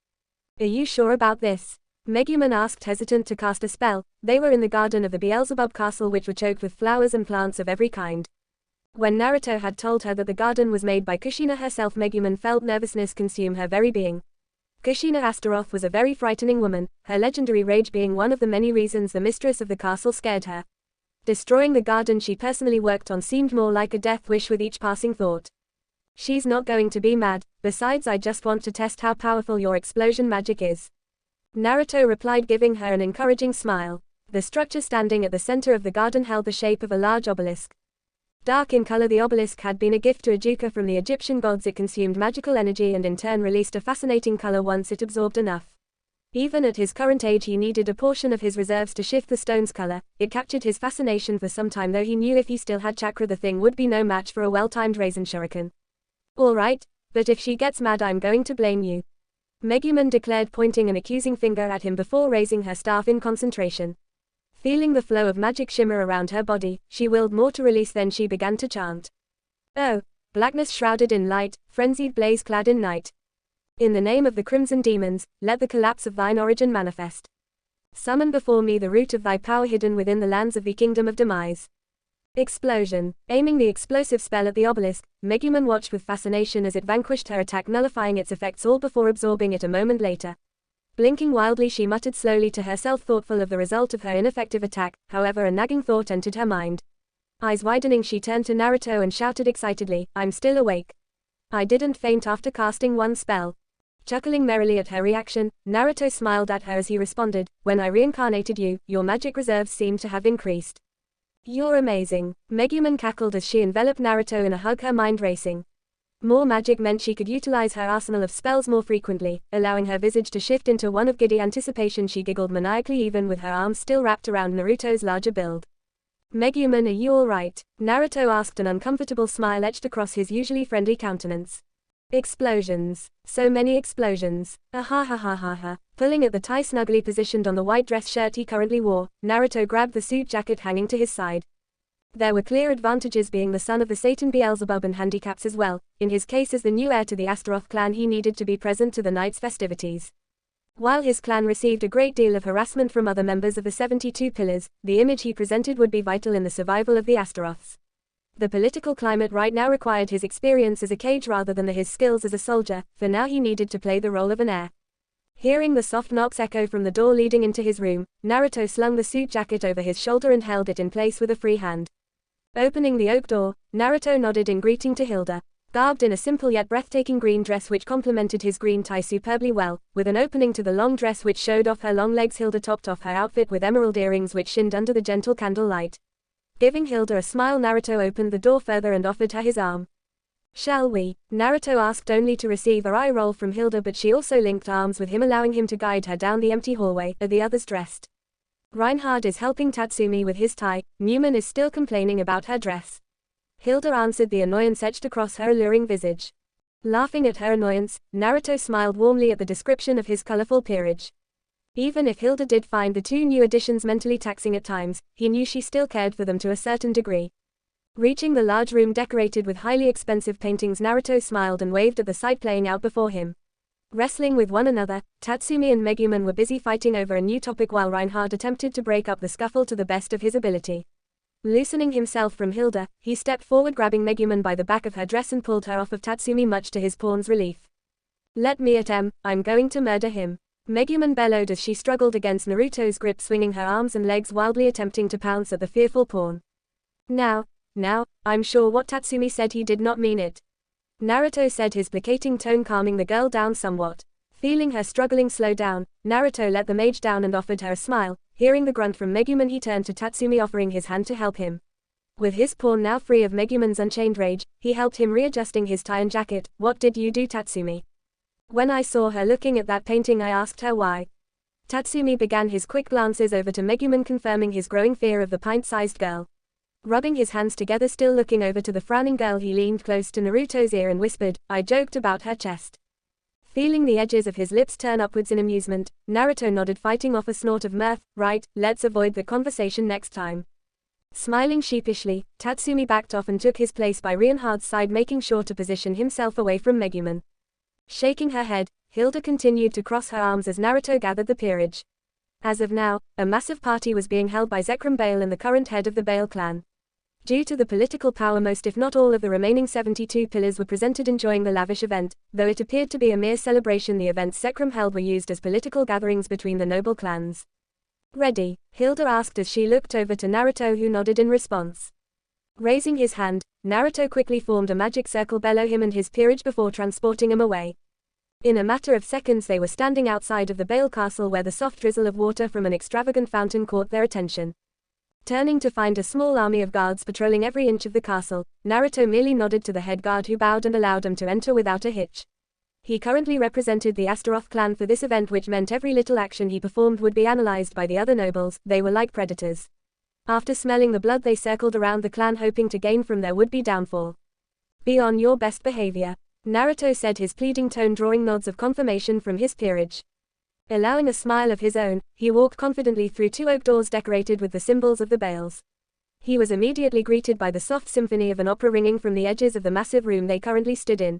"Are you sure about this?" Megumin asked, hesitant to cast a spell. They were in the garden of the Beelzebub castle, which were choked with flowers and plants of every kind. When Naruto had told her that the garden was made by Kushina herself, Megumin felt nervousness consume her very being. Kushina Astaroth was a very frightening woman, her legendary rage being one of the many reasons the mistress of the castle scared her. Destroying the garden she personally worked on seemed more like a death wish with each passing thought. "She's not going to be mad. Besides, I just want to test how powerful your explosion magic is," Naruto replied, giving her an encouraging smile. The structure standing at the center of the garden held the shape of a large obelisk. Dark in color, the obelisk had been a gift to Ajuka from the Egyptian gods. It consumed magical energy and in turn released a fascinating color once it absorbed enough. Even at his current age, he needed a portion of his reserves to shift the stone's color. It captured his fascination for some time, though he knew if he still had chakra, the thing would be no match for a well-timed raisin shuriken. "All right, but if she gets mad, I'm going to blame you," Megumin declared, pointing an accusing finger at him before raising her staff in concentration. Feeling the flow of magic shimmer around her body, she willed more to release, then she began to chant. Oh, blackness shrouded in light, frenzied blaze clad in night. In the name of the crimson demons, let the collapse of thine origin manifest. Summon before me the root of thy power hidden within the lands of the kingdom of demise. Explosion. Aiming the explosive spell at the obelisk, Megumin watched with fascination as it vanquished her attack, nullifying its effects all before absorbing it a moment later. Blinking wildly, she muttered slowly to herself, thoughtful of the result of her ineffective attack. However, a nagging thought entered her mind. Eyes widening, she turned to Naruto and shouted excitedly, I'm still awake. I didn't faint after casting one spell. Chuckling merrily at her reaction, Naruto smiled at her as he responded, when I reincarnated you, your magic reserves seem to have increased. You're amazing. Megumin cackled as she enveloped Naruto in a hug, her mind racing. More magic meant she could utilize her arsenal of spells more frequently, allowing her visage to shift into one of giddy anticipation. She giggled maniacally, even with her arms still wrapped around Naruto's larger build. Megumin, are you alright? Naruto asked, an uncomfortable smile etched across his usually friendly countenance. Explosions. So many explosions. Ha ha ha ha ha. Pulling at the tie snugly positioned on the white dress shirt he currently wore, Naruto grabbed the suit jacket hanging to his side. There were clear advantages being the son of the Satan Beelzebub and handicaps as well. In his case, as the new heir to the Astaroth clan, he needed to be present to the night's festivities. While his clan received a great deal of harassment from other members of the 72 Pillars, the image he presented would be vital in the survival of the Astaroths. The political climate right now required his experience as a cage rather than his skills as a soldier, for now he needed to play the role of an heir. Hearing the soft knocks echo from the door leading into his room, Naruto slung the suit jacket over his shoulder and held it in place with a free hand. Opening the oak door, Naruto nodded in greeting to Hilda. Garbed in a simple yet breathtaking green dress which complemented his green tie superbly well, with an opening to the long dress which showed off her long legs, Hilda topped off her outfit with emerald earrings which shinned under the gentle candle light. Giving Hilda a smile, Naruto opened the door further and offered her his arm. Shall we? Naruto asked, only to receive a eye roll from Hilda, but she also linked arms with him, allowing him to guide her down the empty hallway. Are the others dressed? Reinhard is helping Tatsumi with his tie. Newman is still complaining about her dress. Hilda answered, the annoyance etched across her alluring visage. Laughing at her annoyance, Naruto smiled warmly at the description of his colorful peerage. Even if Hilda did find the two new additions mentally taxing at times, he knew she still cared for them to a certain degree. Reaching the large room decorated with highly expensive paintings, Naruto smiled and waved at the sight playing out before him. Wrestling with one another, Tatsumi and Megumin were busy fighting over a new topic while Reinhard attempted to break up the scuffle to the best of his ability. Loosening himself from Hilda, he stepped forward, grabbing Megumin by the back of her dress and pulled her off of Tatsumi, much to his pawn's relief. Let me at him, I'm going to murder him. Megumin bellowed as she struggled against Naruto's grip, swinging her arms and legs wildly, attempting to pounce at the fearful pawn. Now, I'm sure what Tatsumi said, he did not mean it. Naruto said, his placating tone calming the girl down somewhat. Feeling her struggling slow down, Naruto let the mage down and offered her a smile. Hearing the grunt from Megumin, he turned to Tatsumi, offering his hand to help him. With his pawn now free of Megumin's unchained rage, he helped him, readjusting his tie and jacket. What did you do, Tatsumi? When I saw her looking at that painting, I asked her why. Tatsumi began, his quick glances over to Megumin, confirming his growing fear of the pint-sized girl. Rubbing his hands together, still looking over to the frowning girl, he leaned close to Naruto's ear and whispered, I joked about her chest. Feeling the edges of his lips turn upwards in amusement, Naruto nodded, fighting off a snort of mirth. Right, let's avoid the conversation next time. Smiling sheepishly, Tatsumi backed off and took his place by Reinhard's side, making sure to position himself away from Megumin. Shaking her head, Hilda continued to cross her arms as Naruto gathered the peerage. As of now, a massive party was being held by Zekrom Bale and the current head of the Bale clan. Due to the political power, most if not all of the remaining 72 pillars were presented enjoying the lavish event. Though it appeared to be a mere celebration, the events Zekrom held were used as political gatherings between the noble clans. Ready? Hilda asked as she looked over to Naruto, who nodded in response. Raising his hand, Naruto quickly formed a magic circle below him and his peerage before transporting him away. In a matter of seconds they were standing outside of the Bale castle, where the soft drizzle of water from an extravagant fountain caught their attention. Turning to find a small army of guards patrolling every inch of the castle, Naruto merely nodded to the head guard, who bowed and allowed him to enter without a hitch. He currently represented the Astaroth clan for this event, which meant every little action he performed would be analyzed by the other nobles. They were like predators. After smelling the blood, they circled around the clan, hoping to gain from their would-be downfall. Be on your best behavior. Naruto said, his pleading tone drawing nods of confirmation from his peerage. Allowing a smile of his own, he walked confidently through 2 oak doors decorated with the symbols of the Bales. He was immediately greeted by the soft symphony of an opera ringing from the edges of the massive room they currently stood in.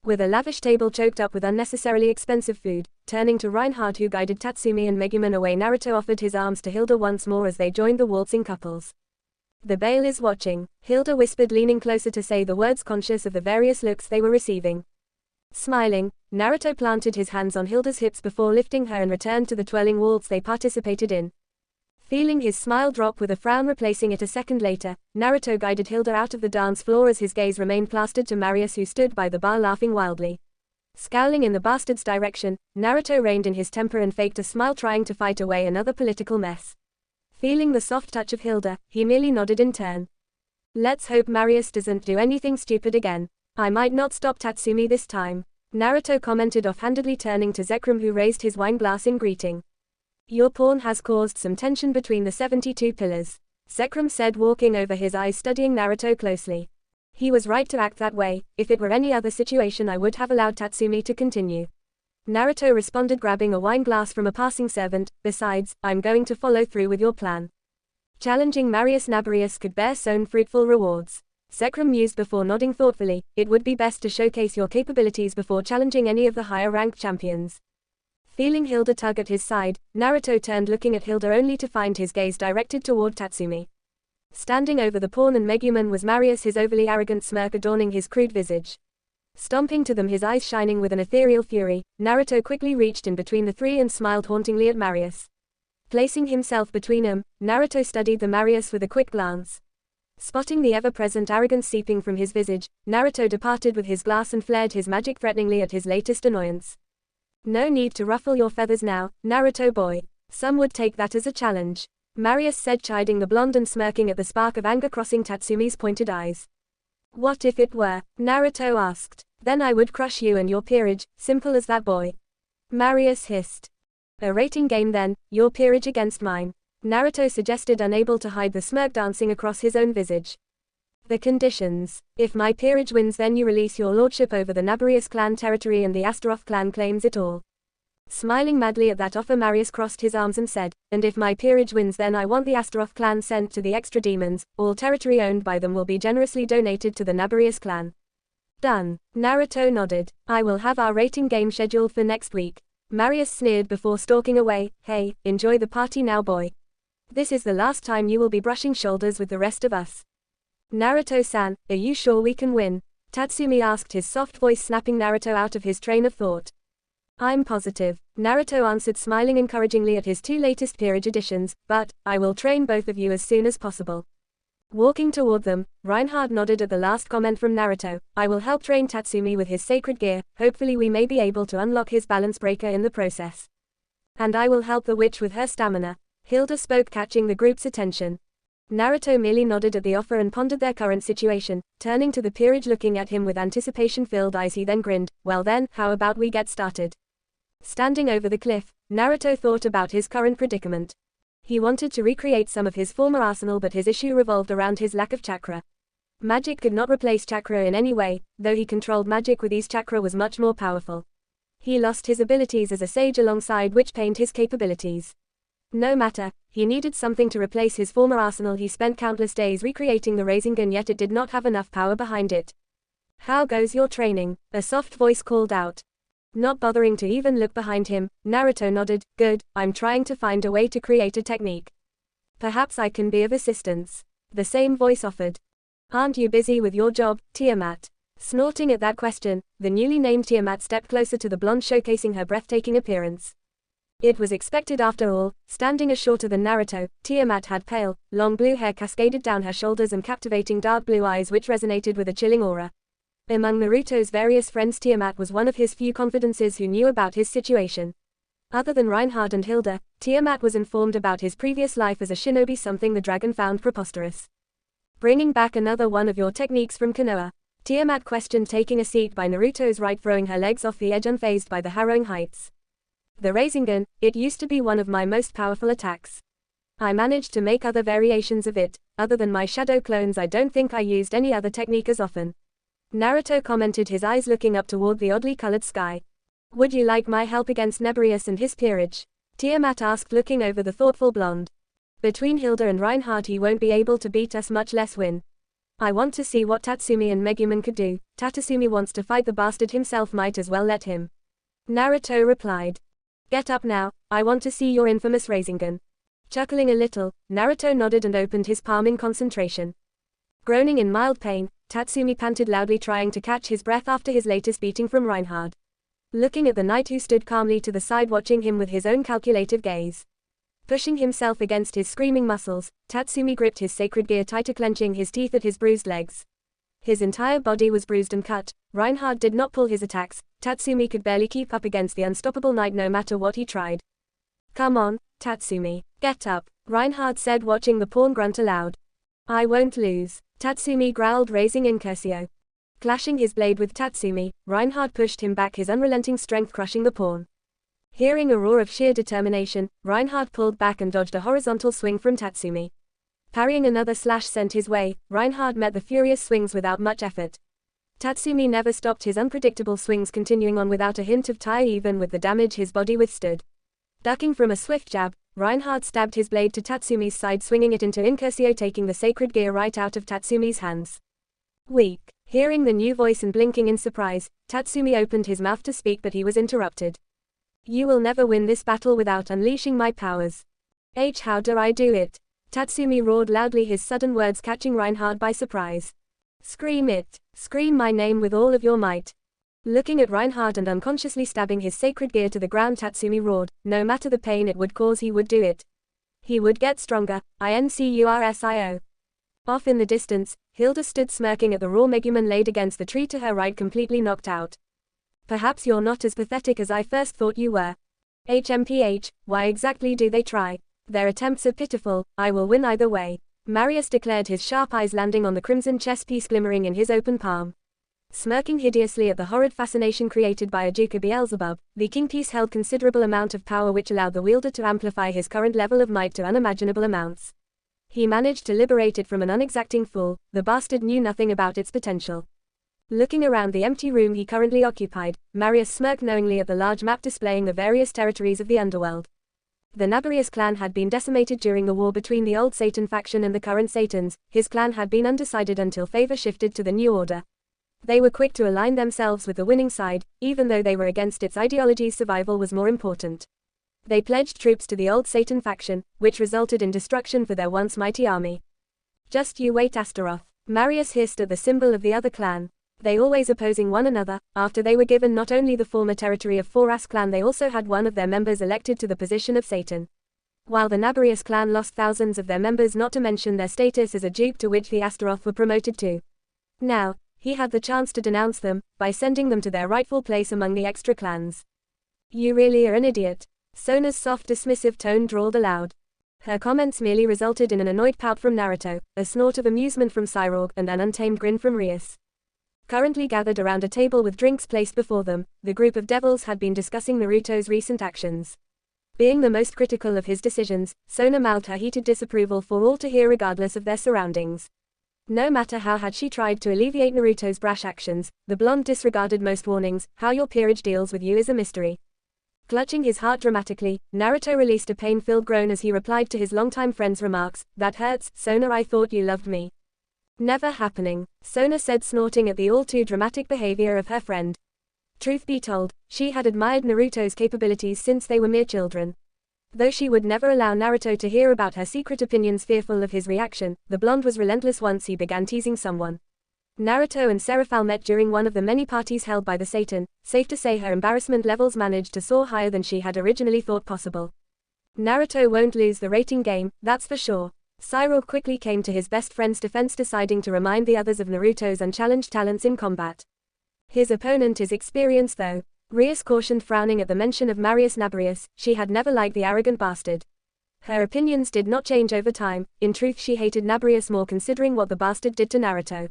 With a lavish table choked up with unnecessarily expensive food, turning to Reinhard, who guided Tatsumi and Megumin away, Naruto offered his arms to Hilda once more as they joined the waltzing couples. "The Bale is watching," Hilda whispered, leaning closer to say the words, conscious of the various looks they were receiving. Smiling, Naruto planted his hands on Hilda's hips before lifting her and returned to the twirling waltz they participated in. Feeling his smile drop with a frown replacing it a second later, Naruto guided Hilda out of the dance floor as his gaze remained plastered to Marius, who stood by the bar laughing wildly. Scowling in the bastard's direction, Naruto reined in his temper and faked a smile, trying to fight away another political mess. Feeling the soft touch of Hilda, he merely nodded in turn. "Let's hope Marius doesn't do anything stupid again. I might not stop Tatsumi this time," Naruto commented offhandedly, turning to Zekrom, who raised his wine glass in greeting. "Your pawn has caused some tension between the 72 pillars," Zekrom said, walking over, his eyes studying Naruto closely. "He was right to act that way. If it were any other situation, I would have allowed Tatsumi to continue," Naruto responded, grabbing a wine glass from a passing servant. "Besides, I'm going to follow through with your plan. Challenging Marius Nabarius could bear some fruitful rewards," Zekrom mused before nodding thoughtfully. "It would be best to showcase your capabilities before challenging any of the higher-ranked champions." Feeling Hilda tug at his side, Naruto turned, looking at Hilda only to find his gaze directed toward Tatsumi. Standing over the pawn and Megumin was Marius, his overly arrogant smirk adorning his crude visage. Stomping to them, his eyes shining with an ethereal fury, Naruto quickly reached in between the three and smiled hauntingly at Marius. Placing himself between them, Naruto studied the Marius with a quick glance. Spotting the ever-present arrogance seeping from his visage, Naruto departed with his glass and flared his magic threateningly at his latest annoyance. "No need to ruffle your feathers now, Naruto boy. Some would take that as a challenge," Marius said, chiding the blonde and smirking at the spark of anger crossing Tatsumi's pointed eyes. "What if it were?" Naruto asked. "Then I would crush you and your peerage, simple as that, boy," Marius hissed. "A rating game then, your peerage against mine," Naruto suggested, unable to hide the smirk dancing across his own visage. "The conditions: if my peerage wins, then you release your lordship over the Nabarius clan territory and the Astaroth clan claims it all." Smiling madly at that offer, Marius crossed his arms and said, "And if my peerage wins, then I want the Astaroth clan sent to the extra demons. All territory owned by them will be generously donated to the Nabarius clan." "Done," Naruto nodded. "I will have our rating game scheduled for next week," Marius sneered before stalking away. "Hey, enjoy the party now, boy. This is the last time you will be brushing shoulders with the rest of us." "Naruto-san, are you sure we can win?" Tatsumi asked, his soft voice snapping Naruto out of his train of thought. "I'm positive," Naruto answered, smiling encouragingly at his two latest peerage additions, "but I will train both of you as soon as possible." Walking toward them, Reinhard nodded at the last comment from Naruto. "I will help train Tatsumi with his sacred gear. Hopefully we may be able to unlock his balance breaker in the process. And I will help the witch with her stamina," Hilda spoke, catching the group's attention. Naruto merely nodded at the offer and pondered their current situation, turning to the peerage looking at him with anticipation-filled eyes. He then grinned. "Well then, how about we get started?" Standing over the cliff, Naruto thought about his current predicament. He wanted to recreate some of his former arsenal, but his issue revolved around his lack of chakra. Magic could not replace chakra in any way, though he controlled magic with ease. Chakra was much more powerful. He lost his abilities as a sage, alongside which pained his capabilities. No matter, he needed something to replace his former arsenal. He spent countless days recreating the Rasengan, yet it did not have enough power behind it. "How goes your training?" a soft voice called out. Not bothering to even look behind him, Naruto nodded. "Good, I'm trying to find a way to create a technique. Perhaps I can be of assistance," the same voice offered. "Aren't you busy with your job, Tiamat?" Snorting at that question, the newly named Tiamat stepped closer to the blonde, showcasing her breathtaking appearance. It was expected after all. Standing a shorter than Naruto, Tiamat had pale, long blue hair cascaded down her shoulders and captivating dark blue eyes which resonated with a chilling aura. Among Naruto's various friends, Tiamat was one of his few confidences who knew about his situation. Other than Reinhard and Hilda, Tiamat was informed about his previous life as a shinobi, something the dragon found preposterous. "Bringing back another one of your techniques from Konoha?" Tiamat questioned, taking a seat by Naruto's right, throwing her legs off the edge unfazed by the harrowing heights. "The Rasengan, it used to be one of my most powerful attacks. I managed to make other variations of it. Other than my shadow clones, I don't think I used any other technique as often." Naruto commented, his eyes looking up toward the oddly colored sky. Would you like my help against Nebrius and his peerage? Tiamat asked, looking over the thoughtful blonde. Between Hilda and Reinhard he won't be able to beat us, much less win. I want to see what Tatsumi and Megumin could do. Tatsumi wants to fight the bastard himself, might as well let him. Naruto replied. Get up now, I want to see your infamous Rasengan. Chuckling a little, Naruto nodded and opened his palm in concentration. Groaning in mild pain, Tatsumi panted loudly, trying to catch his breath after his latest beating from Reinhard. Looking at the knight who stood calmly to the side, watching him with his own calculative gaze. Pushing himself against his screaming muscles, Tatsumi gripped his sacred gear tighter, clenching his teeth at his bruised legs. His entire body was bruised and cut. Reinhard did not pull his attacks. Tatsumi could barely keep up against the unstoppable knight no matter what he tried. Come on, Tatsumi, get up, Reinhard said, watching the pawn grunt aloud. I won't lose, Tatsumi growled, raising Incursio. Clashing his blade with Tatsumi, Reinhard pushed him back, his unrelenting strength crushing the pawn. Hearing a roar of sheer determination, Reinhard pulled back and dodged a horizontal swing from Tatsumi. Parrying another slash sent his way, Reinhard met the furious swings without much effort. Tatsumi never stopped his unpredictable swings, continuing on without a hint of tire even with the damage his body withstood. Ducking from a swift jab, Reinhard stabbed his blade to Tatsumi's side, swinging it into Incursio, taking the sacred gear right out of Tatsumi's hands. Weak. Hearing the new voice and blinking in surprise, Tatsumi opened his mouth to speak, but he was interrupted. You will never win this battle without unleashing my powers. How do I do it? Tatsumi roared loudly, his sudden words catching Reinhard by surprise. Scream it. Scream my name with all of your might. Looking at Reinhard and unconsciously stabbing his sacred gear to the ground, Tatsumi roared, no matter the pain it would cause, he would do it. He would get stronger, Incursio. Off in the distance, Hilda stood smirking at the raw Megumin laid against the tree to her right, completely knocked out. Perhaps you're not as pathetic as I first thought you were. HMPH, why exactly do they try? Their attempts are pitiful, I will win either way. Marius declared, his sharp eyes landing on the crimson chess piece glimmering in his open palm. Smirking hideously at the horrid fascination created by Ajuka Beelzebub, the king piece held considerable amount of power which allowed the wielder to amplify his current level of might to unimaginable amounts. He managed to liberate it from an unexacting fool. The bastard knew nothing about its potential. Looking around the empty room he currently occupied, Marius smirked knowingly at the large map displaying the various territories of the underworld. The Nabarius clan had been decimated during the war between the old Satan faction and the current Satans. His clan had been undecided until favor shifted to the new order. They were quick to align themselves with the winning side, even though they were against its ideologies. Survival was more important. They pledged troops to the old Satan faction, which resulted in destruction for their once mighty army. Just you wait, Astaroth, Marius hissed at the symbol of the other clan. They always opposing one another. After they were given not only the former territory of Foras clan, they also had one of their members elected to the position of Satan. While the Nabarius clan lost thousands of their members, not to mention their status as a dupe, to which the Astaroth were promoted to. Now, he had the chance to denounce them, by sending them to their rightful place among the extra clans. You really are an idiot. Sona's soft dismissive tone drawled aloud. Her comments merely resulted in an annoyed pout from Naruto, a snort of amusement from Cyrog, and an untamed grin from Rias. Currently gathered around a table with drinks placed before them, the group of devils had been discussing Naruto's recent actions. Being the most critical of his decisions, Sona mouthed her heated disapproval for all to hear regardless of their surroundings. No matter how had she tried to alleviate Naruto's brash actions, the blonde disregarded most warnings. How your peerage deals with you is a mystery. Clutching his heart dramatically, Naruto released a pain-filled groan as he replied to his longtime friend's remarks. That hurts, Sona, I thought you loved me. Never happening, Sona said, snorting at the all-too dramatic behavior of her friend. Truth be told, she had admired Naruto's capabilities since they were mere children. Though she would never allow Naruto to hear about her secret opinions, fearful of his reaction, the blonde was relentless once he began teasing someone. Naruto and Seraphal met during one of the many parties held by the Satan. Safe to say her embarrassment levels managed to soar higher than she had originally thought possible. Naruto won't lose the rating game, that's for sure. Cyril quickly came to his best friend's defense, deciding to remind the others of Naruto's unchallenged talents in combat. His opponent is experienced though. Rias cautioned, frowning at the mention of Marius Nabarius. She had never liked the arrogant bastard. Her opinions did not change over time. In truth, she hated Nabarius more considering what the bastard did to Naruto.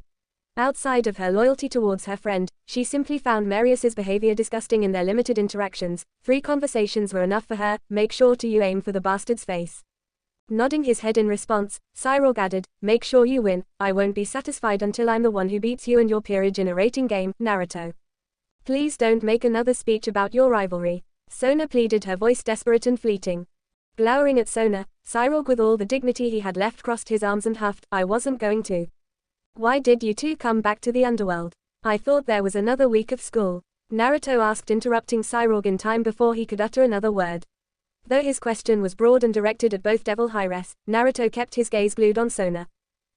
Outside of her loyalty towards her friend, she simply found Marius's behavior disgusting. In their limited interactions, 3 conversations were enough for her. Make sure to you aim for the bastard's face. Nodding his head in response, Cyborg added, make sure you win, I won't be satisfied until I'm the one who beats you and your peerage in a rating game, Naruto. Please don't make another speech about your rivalry. Sona pleaded, her voice desperate and fleeting. Glowering at Sona, Cyborg with all the dignity he had left crossed his arms and huffed, I wasn't going to. Why did you two come back to the underworld? I thought there was another week of school. Naruto asked, interrupting Cyborg in time before he could utter another word. Though his question was broad and directed at both Devil Hi-Res, Naruto kept his gaze glued on Sona.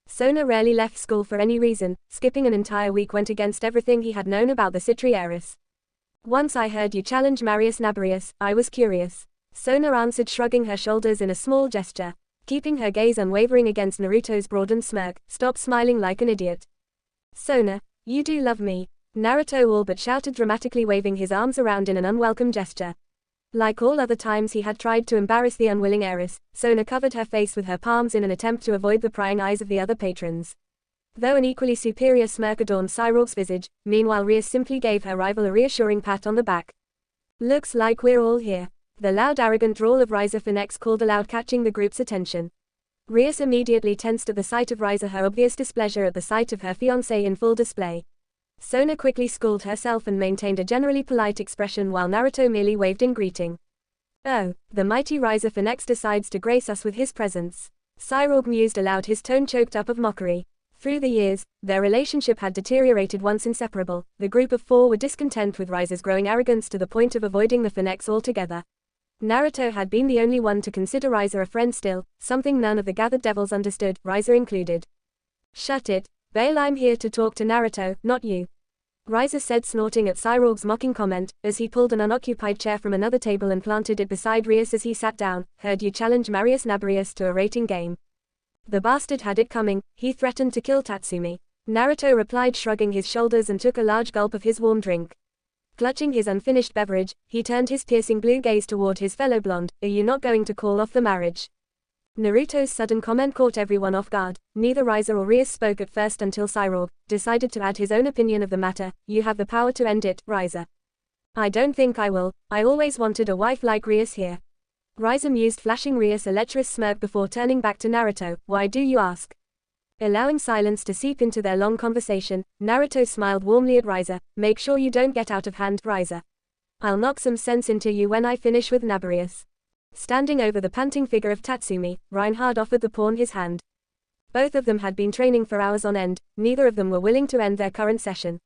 Sona rarely left school for any reason, skipping an entire week went against everything he had known about the Citri heiress. Once I heard you challenge Marius Nabarius, I was curious. Sona answered, shrugging her shoulders in a small gesture. Keeping her gaze unwavering against Naruto's broadened smirk, stop smiling like an idiot. Sona, you do love me. Naruto all but shouted, dramatically waving his arms around in an unwelcome gesture. Like all other times he had tried to embarrass the unwilling heiress, Sona covered her face with her palms in an attempt to avoid the prying eyes of the other patrons. Though an equally superior smirk adorned Cyborg's visage, meanwhile Rias simply gave her rival a reassuring pat on the back. Looks like we're all here. The loud arrogant drawl of Riza Phoenix called aloud, catching the group's attention. Rias immediately tensed at the sight of Riza, her obvious displeasure at the sight of her fiancé in full display. Sona quickly schooled herself and maintained a generally polite expression while Naruto merely waved in greeting. Oh, the mighty Riza Phoenix decides to grace us with his presence. Cyborg mused aloud, his tone choked up of mockery. Through the years, their relationship had deteriorated. Once inseparable, the group of four were discontent with Riza's growing arrogance to the point of avoiding the Phoenix altogether. Naruto had been the only one to consider Riza a friend still, something none of the gathered devils understood, Riza included. Shut it, Bale, I'm here to talk to Naruto, not you. Riza said, snorting at Cyborg's mocking comment, as he pulled an unoccupied chair from another table and planted it beside Rias as he sat down. Heard you challenge Marius Nabarius to a rating game. The bastard had it coming, he threatened to kill Tatsumi. Naruto replied, shrugging his shoulders, and took a large gulp of his warm drink. Clutching his unfinished beverage, he turned his piercing blue gaze toward his fellow blonde. Are you not going to call off the marriage? Naruto's sudden comment caught everyone off guard. Neither Riza or Rias spoke at first until Cyborg decided to add his own opinion of the matter. You have the power to end it, Riza. I don't think I will. I always wanted a wife like Rias here. Riza mused, flashing Rias a lecherous smirk before turning back to Naruto. Why do you ask? Allowing silence to seep into their long conversation, Naruto smiled warmly at Riza. Make sure you don't get out of hand, Riza. I'll knock some sense into you when I finish with Nabarius. Standing over the panting figure of Tatsumi, Reinhard offered the pawn his hand. Both of them had been training for hours on end, neither of them were willing to end their current session.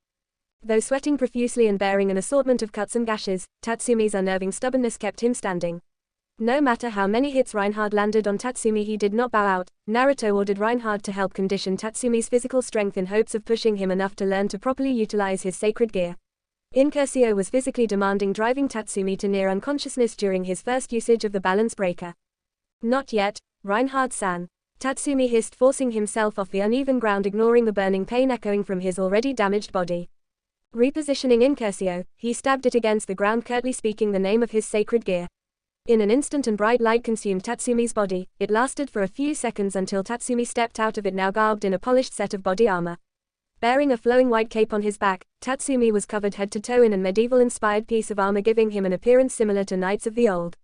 Though sweating profusely and bearing an assortment of cuts and gashes, Tatsumi's unnerving stubbornness kept him standing. No matter how many hits Reinhard landed on Tatsumi, he did not bow out. Naruto ordered Reinhard to help condition Tatsumi's physical strength in hopes of pushing him enough to learn to properly utilize his sacred gear. Incursio was physically demanding, driving Tatsumi to near unconsciousness during his first usage of the balance breaker. Not yet, Reinhard-san. Tatsumi hissed, forcing himself off the uneven ground, ignoring the burning pain echoing from his already damaged body. Repositioning Incursio, he stabbed it against the ground, curtly speaking the name of his sacred gear. In an instant, and bright light consumed Tatsumi's body. It lasted for a few seconds until Tatsumi stepped out of it, now garbed in a polished set of body armor. Bearing a flowing white cape on his back, Tatsumi was covered head to toe in a medieval-inspired piece of armor, giving him an appearance similar to Knights of the Old.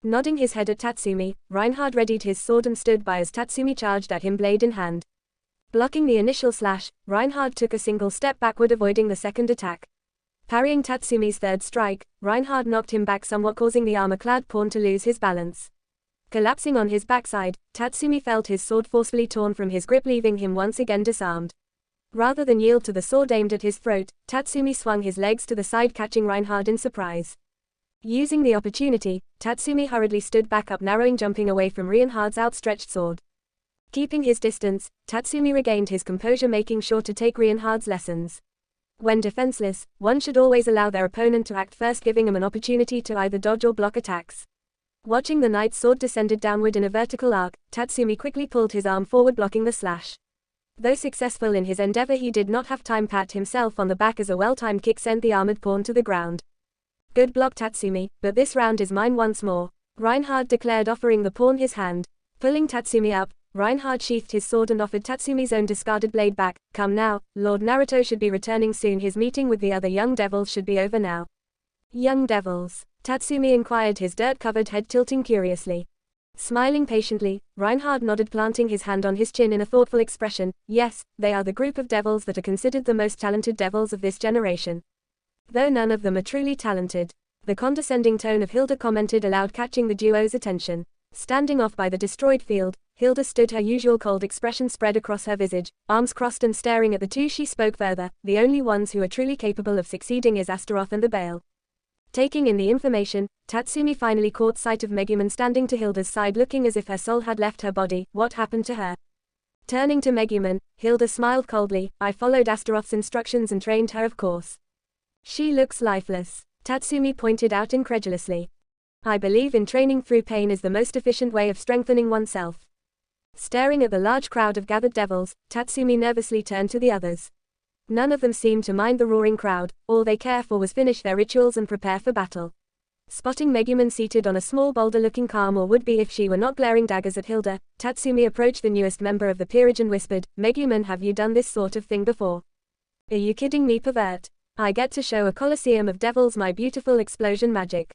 Nodding his head at Tatsumi, Reinhard readied his sword and stood by as Tatsumi charged at him, blade in hand. Blocking the initial slash, Reinhard took a single step backward, avoiding the second attack. Parrying Tatsumi's third strike, Reinhard knocked him back somewhat, causing the armor-clad pawn to lose his balance. Collapsing on his backside, Tatsumi felt his sword forcefully torn from his grip, leaving him once again disarmed. Rather than yield to the sword aimed at his throat, Tatsumi swung his legs to the side, catching Reinhard in surprise. Using the opportunity, Tatsumi hurriedly stood back up, narrowing, jumping away from Reinhard's outstretched sword. Keeping his distance, Tatsumi regained his composure, making sure to take Reinhard's lessons. When defenseless, one should always allow their opponent to act first, giving him an opportunity to either dodge or block attacks. Watching the knight's sword descended downward in a vertical arc, Tatsumi quickly pulled his arm forward, blocking the slash. Though successful in his endeavor, he did not have time to pat himself on the back as a well-timed kick sent the armored pawn to the ground. Good block, Tatsumi, but this round is mine once more, Reinhard declared, offering the pawn his hand. Pulling Tatsumi up, Reinhard sheathed his sword and offered Tatsumi's own discarded blade back. Come now, Lord Naruto should be returning soon. His meeting with the other young devils should be over now. Young devils? Tatsumi inquired, his dirt-covered head tilting curiously. Smiling patiently, Reinhard nodded, planting his hand on his chin in a thoughtful expression. Yes, they are the group of devils that are considered the most talented devils of this generation. Though none of them are truly talented. The condescending tone of Hilda commented aloud, catching the duo's attention. Standing off by the destroyed field, Hilda stood, her usual cold expression spread across her visage, arms crossed and staring at the two. She spoke further. The only ones who are truly capable of succeeding is Astaroth and the Baal. Taking in the information, Tatsumi finally caught sight of Megumin standing to Hilda's side, looking as if her soul had left her body. What happened to her? Turning to Megumin, Hilda smiled coldly. I followed Astaroth's instructions and trained her, of course. She looks lifeless, Tatsumi pointed out incredulously. I believe in training through pain is the most efficient way of strengthening oneself. Staring at the large crowd of gathered devils, Tatsumi nervously turned to the others. None of them seemed to mind the roaring crowd. All they care for was finish their rituals and prepare for battle. Spotting Megumin seated on a small boulder, looking calm, or would be if she were not glaring daggers at Hilda, Tatsumi approached the newest member of the peerage and whispered, Megumin, have you done this sort of thing before? Are you kidding me, pervert? I get to show a coliseum of devils my beautiful explosion magic.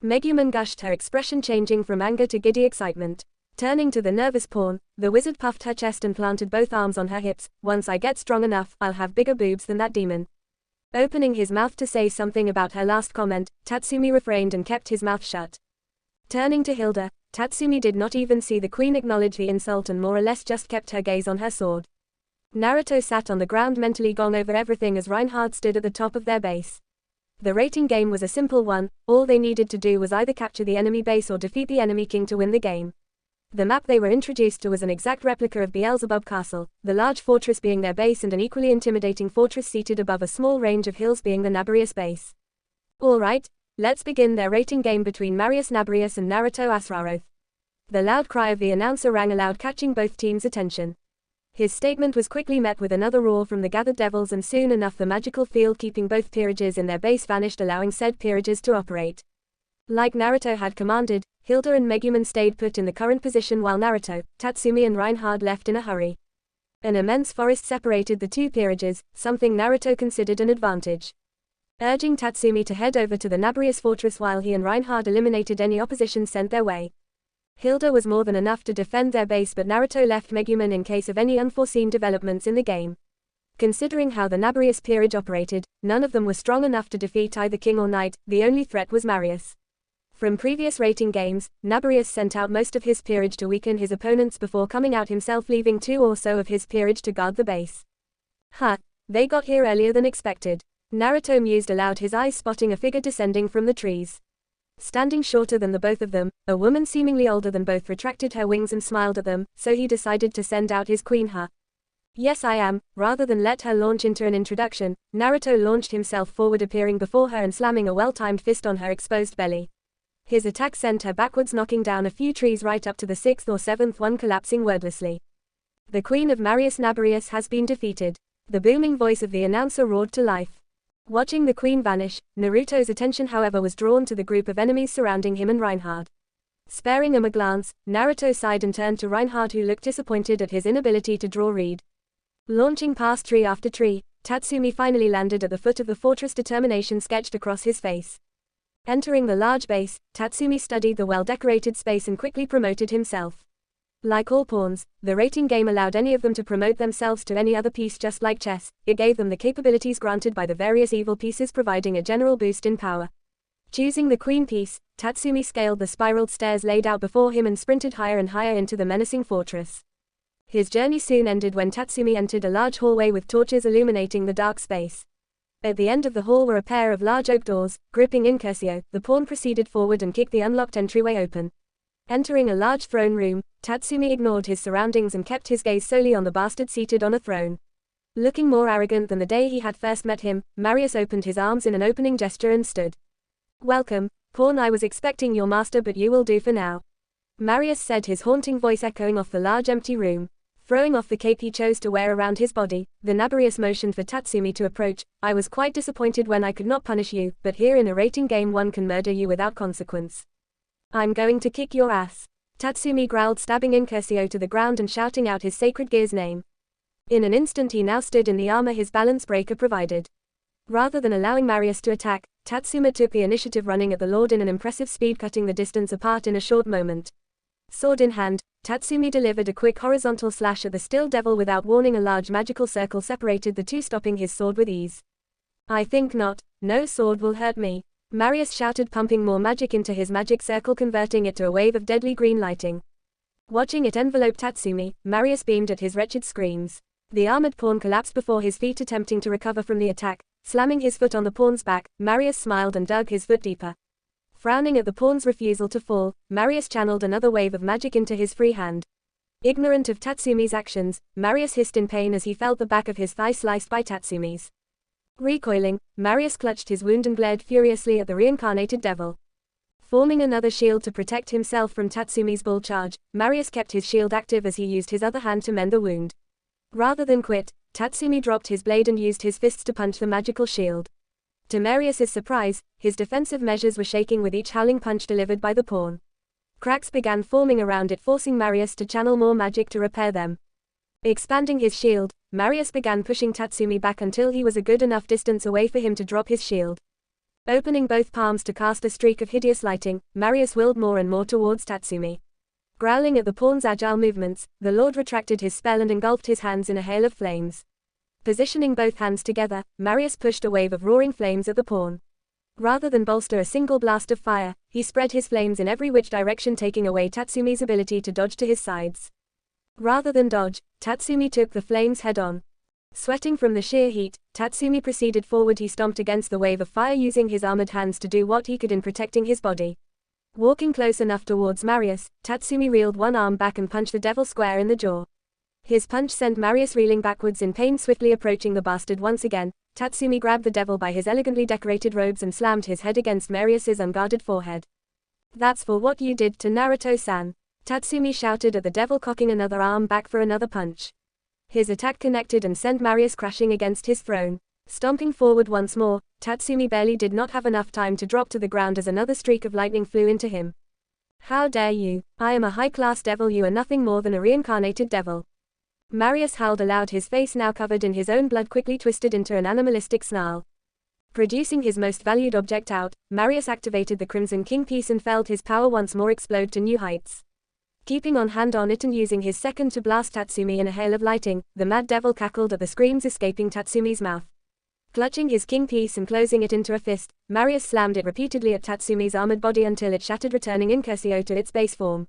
Megumin gushed, her expression changing from anger to giddy excitement. Turning to the nervous pawn, the wizard puffed her chest and planted both arms on her hips. Once I get strong enough, I'll have bigger boobs than that demon. Opening his mouth to say something about her last comment, Tatsumi refrained and kept his mouth shut. Turning to Hilda, Tatsumi did not even see the queen acknowledge the insult and more or less just kept her gaze on her sword. Naruto sat on the ground, mentally gone over everything as Reinhard stood at the top of their base. The rating game was a simple one. All they needed to do was either capture the enemy base or defeat the enemy king to win the game. The map they were introduced to was an exact replica of Beelzebub Castle, the large fortress being their base and an equally intimidating fortress seated above a small range of hills being the Nabarius base. Alright, let's begin their rating game between Marius Nabarius and Naruto Asraroth. The loud cry of the announcer rang aloud, catching both teams' attention. His statement was quickly met with another roar from the gathered devils, and soon enough the magical field keeping both peerages in their base vanished, allowing said peerages to operate. Like Naruto had commanded, Hilda and Megumin stayed put in the current position while Naruto, Tatsumi and Reinhard left in a hurry. An immense forest separated the two peerages, something Naruto considered an advantage. Urging Tatsumi to head over to the Nabarius fortress while he and Reinhard eliminated any opposition sent their way. Hilda was more than enough to defend their base, but Naruto left Megumin in case of any unforeseen developments in the game. Considering how the Nabarius peerage operated, none of them were strong enough to defeat either king or knight. The only threat was Marius. From previous rating games, Nabarius sent out most of his peerage to weaken his opponents before coming out himself, leaving 2 or so of his peerage to guard the base. They got here earlier than expected. Naruto mused aloud, his eyes spotting a figure descending from the trees. Standing shorter than the both of them, a woman seemingly older than both retracted her wings and smiled at them, so he decided to send out his queen. Yes, I am. Rather than let her launch into an introduction, Naruto launched himself forward, appearing before her and slamming a well-timed fist on her exposed belly. His attack sent her backwards, knocking down a few trees right up to the 6th or 7th one, collapsing wordlessly. The queen of Marius Nabarius has been defeated. The booming voice of the announcer roared to life. Watching the queen vanish, Naruto's attention however was drawn to the group of enemies surrounding him and Reinhard. Sparing him a glance, Naruto sighed and turned to Reinhard, who looked disappointed at his inability to draw read. Launching past tree after tree, Tatsumi finally landed at the foot of the fortress, determination sketched across his face. Entering the large base, Tatsumi studied the well-decorated space and quickly promoted himself. Like all pawns, the rating game allowed any of them to promote themselves to any other piece, just like chess. It gave them the capabilities granted by the various evil pieces, providing a general boost in power. Choosing the queen piece, Tatsumi scaled the spiraled stairs laid out before him and sprinted higher and higher into the menacing fortress. His journey soon ended when Tatsumi entered a large hallway with torches illuminating the dark space. At the end of the hall were a pair of large oak doors. Gripping Incursio, the pawn proceeded forward and kicked the unlocked entryway open. Entering a large throne room, Tatsumi ignored his surroundings and kept his gaze solely on the bastard seated on a throne. Looking more arrogant than the day he had first met him, Marius opened his arms in an opening gesture and stood. Welcome, pawn. I was expecting your master, but you will do for now. Marius said, his haunting voice echoing off the large empty room. Throwing off the cape he chose to wear around his body, the Nabarius motioned for Tatsumi to approach. I was quite disappointed when I could not punish you, but here in a rating game one can murder you without consequence. I'm going to kick your ass. Tatsumi growled, stabbing Incursio to the ground and shouting out his sacred gear's name. In an instant he now stood in the armor his balance breaker provided. Rather than allowing Marius to attack, Tatsuma took the initiative, running at the Lord in an impressive speed, cutting the distance apart in a short moment. Sword in hand, Tatsumi delivered a quick horizontal slash at the still devil without warning. A large magical circle separated the two, stopping his sword with ease. I think not. No sword will hurt me, Marius shouted, pumping more magic into his magic circle, converting it to a wave of deadly green lighting. Watching it envelope Tatsumi, Marius beamed at his wretched screams. The armored pawn collapsed before his feet, attempting to recover from the attack. Slamming his foot on the pawn's back, Marius smiled and dug his foot deeper. Frowning at the pawn's refusal to fall, Marius channeled another wave of magic into his free hand. Ignorant of Tatsumi's actions, Marius hissed in pain as he felt the back of his thigh sliced by Tatsumi's. Recoiling, Marius clutched his wound and glared furiously at the reincarnated devil. Forming another shield to protect himself from Tatsumi's bull charge, Marius kept his shield active as he used his other hand to mend the wound. Rather than quit, Tatsumi dropped his blade and used his fists to punch the magical shield. To Marius's surprise, his defensive measures were shaking with each howling punch delivered by the pawn. Cracks began forming around it, forcing Marius to channel more magic to repair them. Expanding his shield, Marius began pushing Tatsumi back until he was a good enough distance away for him to drop his shield. Opening both palms to cast a streak of hideous lighting, Marius willed more and more towards Tatsumi. Growling at the pawn's agile movements, the lord retracted his spell and engulfed his hands in a hail of flames. Positioning both hands together, Marius pushed a wave of roaring flames at the pawn. Rather than bolster a single blast of fire, he spread his flames in every which direction, taking away Tatsumi's ability to dodge to his sides. Rather than dodge, Tatsumi took the flames head-on. Sweating from the sheer heat, Tatsumi proceeded forward. He stomped against the wave of fire, using his armored hands to do what he could in protecting his body. Walking close enough towards Marius, Tatsumi reeled one arm back and punched the devil square in the jaw. His punch sent Marius reeling backwards in pain. Swiftly approaching the bastard once again, Tatsumi grabbed the devil by his elegantly decorated robes and slammed his head against Marius's unguarded forehead. "That's for what you did to Naruto-san," Tatsumi shouted at the devil, cocking another arm back for another punch. His attack connected and sent Marius crashing against his throne. Stomping forward once more, Tatsumi barely did not have enough time to drop to the ground as another streak of lightning flew into him. "How dare you! I am a high-class devil, you are nothing more than a reincarnated devil." Marius howled aloud, his face now covered in his own blood quickly twisted into an animalistic snarl. Producing his most valued object out, Marius activated the Crimson King piece and felt his power once more explode to new heights. Keeping on hand on it and using his second to blast Tatsumi in a hail of lighting, the mad devil cackled at the screams escaping Tatsumi's mouth. Clutching his king piece and closing it into a fist, Marius slammed it repeatedly at Tatsumi's armored body until it shattered, returning Incursio to its base form.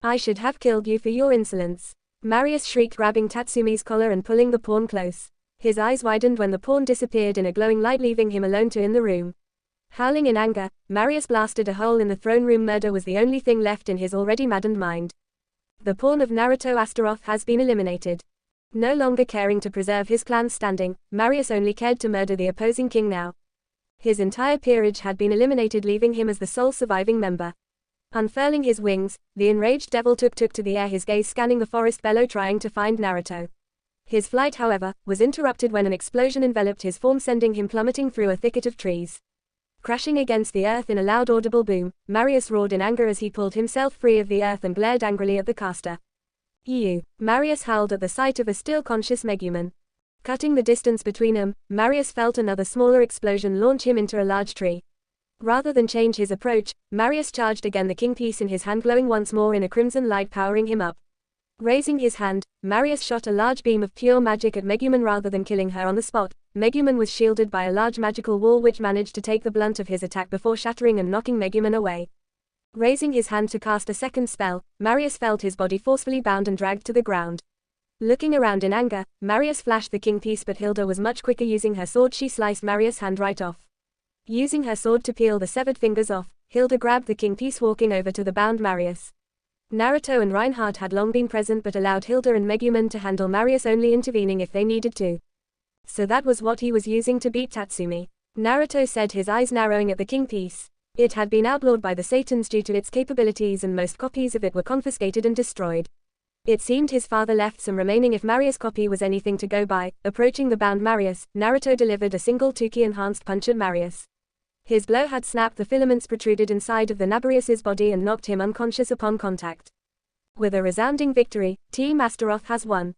"I should have killed you for your insolence," Marius shrieked, grabbing Tatsumi's collar and pulling the pawn close. His eyes widened when the pawn disappeared in a glowing light, leaving him alone in the room. Howling in anger, Marius blasted a hole in the throne room. Murder was the only thing left in his already maddened mind. The pawn of Naruto Astaroth has been eliminated. No longer caring to preserve his clan's standing, Marius only cared to murder the opposing king now. His entire peerage had been eliminated, leaving him as the sole surviving member. Unfurling his wings, the enraged devil took to the air, his gaze scanning the forest below, trying to find Naruto. His flight, however, was interrupted when an explosion enveloped his form, sending him plummeting through a thicket of trees. Crashing against the earth in a loud audible boom, Marius roared in anger as he pulled himself free of the earth and glared angrily at the caster. "You!" Marius howled at the sight of a still conscious Megumin. Cutting the distance between them, Marius felt another smaller explosion launch him into a large tree. Rather than change his approach, Marius charged again, the king piece in his hand glowing once more in a crimson light, powering him up. Raising his hand, Marius shot a large beam of pure magic at Megumin. Rather than killing her on the spot, Megumin was shielded by a large magical wall which managed to take the blunt of his attack before shattering and knocking Megumin away. Raising his hand to cast a second spell, Marius felt his body forcefully bound and dragged to the ground. Looking around in anger, Marius flashed the king piece, but Hilda was much quicker. Using her sword, she sliced Marius' hand right off. Using her sword to peel the severed fingers off, Hilda grabbed the king piece, walking over to the bound Marius. Naruto and Reinhardt had long been present but allowed Hilda and Megumin to handle Marius, only intervening if they needed to. So that was what he was using to beat Tatsumi. Naruto said, his eyes narrowing at the king piece. It had been outlawed by the Satans due to its capabilities, and most copies of it were confiscated and destroyed. It seemed his father left some remaining if Marius' copy was anything to go by. Approaching the bound Marius, Naruto delivered a single Tuki enhanced punch at Marius. His blow had snapped the filaments protruded inside of the Nabarius's body and knocked him unconscious upon contact. With a resounding victory, Team Astaroth has won.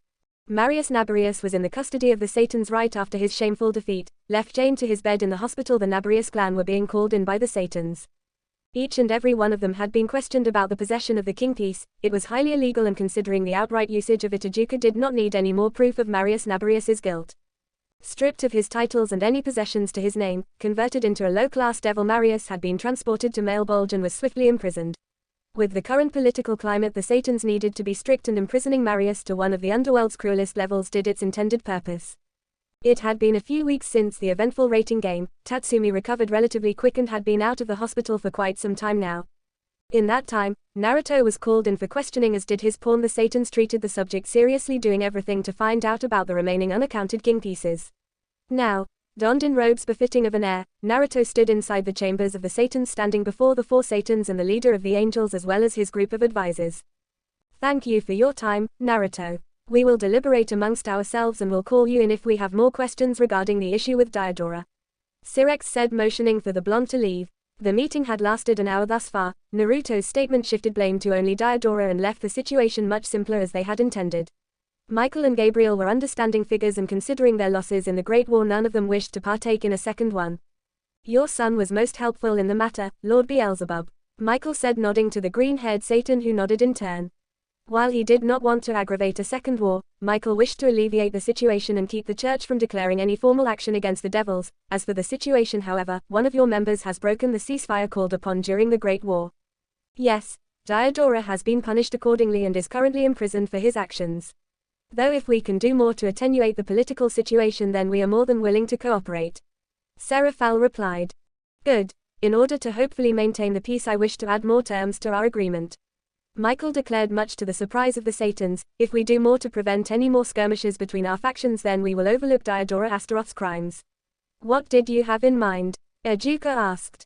Marius Nabarius was in the custody of the Satans right after his shameful defeat. Left chained to his bed in the hospital, the Nabarius clan were being called in by the Satans. Each and every one of them had been questioned about the possession of the king piece. It was highly illegal, and considering the outright usage of it, Ajuka did not need any more proof of Marius Nabarius's guilt. Stripped of his titles and any possessions to his name, converted into a low-class devil, Marius had been transported to Malbolge and was swiftly imprisoned. With the current political climate, the Satans needed to be strict, and imprisoning Marius to one of the underworld's cruelest levels did its intended purpose. It had been a few weeks since the eventful rating game. Tatsumi recovered relatively quick and had been out of the hospital for quite some time now. In that time, Naruto was called in for questioning, as did his pawn. The Satans treated the subject seriously, doing everything to find out about the remaining unaccounted king pieces. Now, donned in robes befitting of an heir, Naruto stood inside the chambers of the Satans, standing before the 4 Satans and the leader of the angels as well as his group of advisors. Thank you for your time, Naruto. We will deliberate amongst ourselves and will call you in if we have more questions regarding the issue with Diodora. Sirex said, motioning for the blonde to leave. The meeting had lasted an hour thus far. Naruto's statement shifted blame to only Diodora and left the situation much simpler as they had intended. Michael and Gabriel were understanding figures, and considering their losses in the Great War, none of them wished to partake in a second one. Your son was most helpful in the matter, Lord Beelzebub, Michael said, nodding to the green-haired Satan, who nodded in turn. While he did not want to aggravate a second war, Michael wished to alleviate the situation and keep the church from declaring any formal action against the devils. As for the situation, however, one of your members has broken the ceasefire called upon during the Great War. Yes, Diodora has been punished accordingly and is currently imprisoned for his actions. Though if we can do more to attenuate the political situation, then we are more than willing to cooperate. Seraphal replied. Good. In order to hopefully maintain the peace, I wish to add more terms to our agreement. Michael declared, much to the surprise of the Satans. If we do more to prevent any more skirmishes between our factions, then we will overlook Diodora Astaroth's crimes. What did you have in mind? Ajuka asked.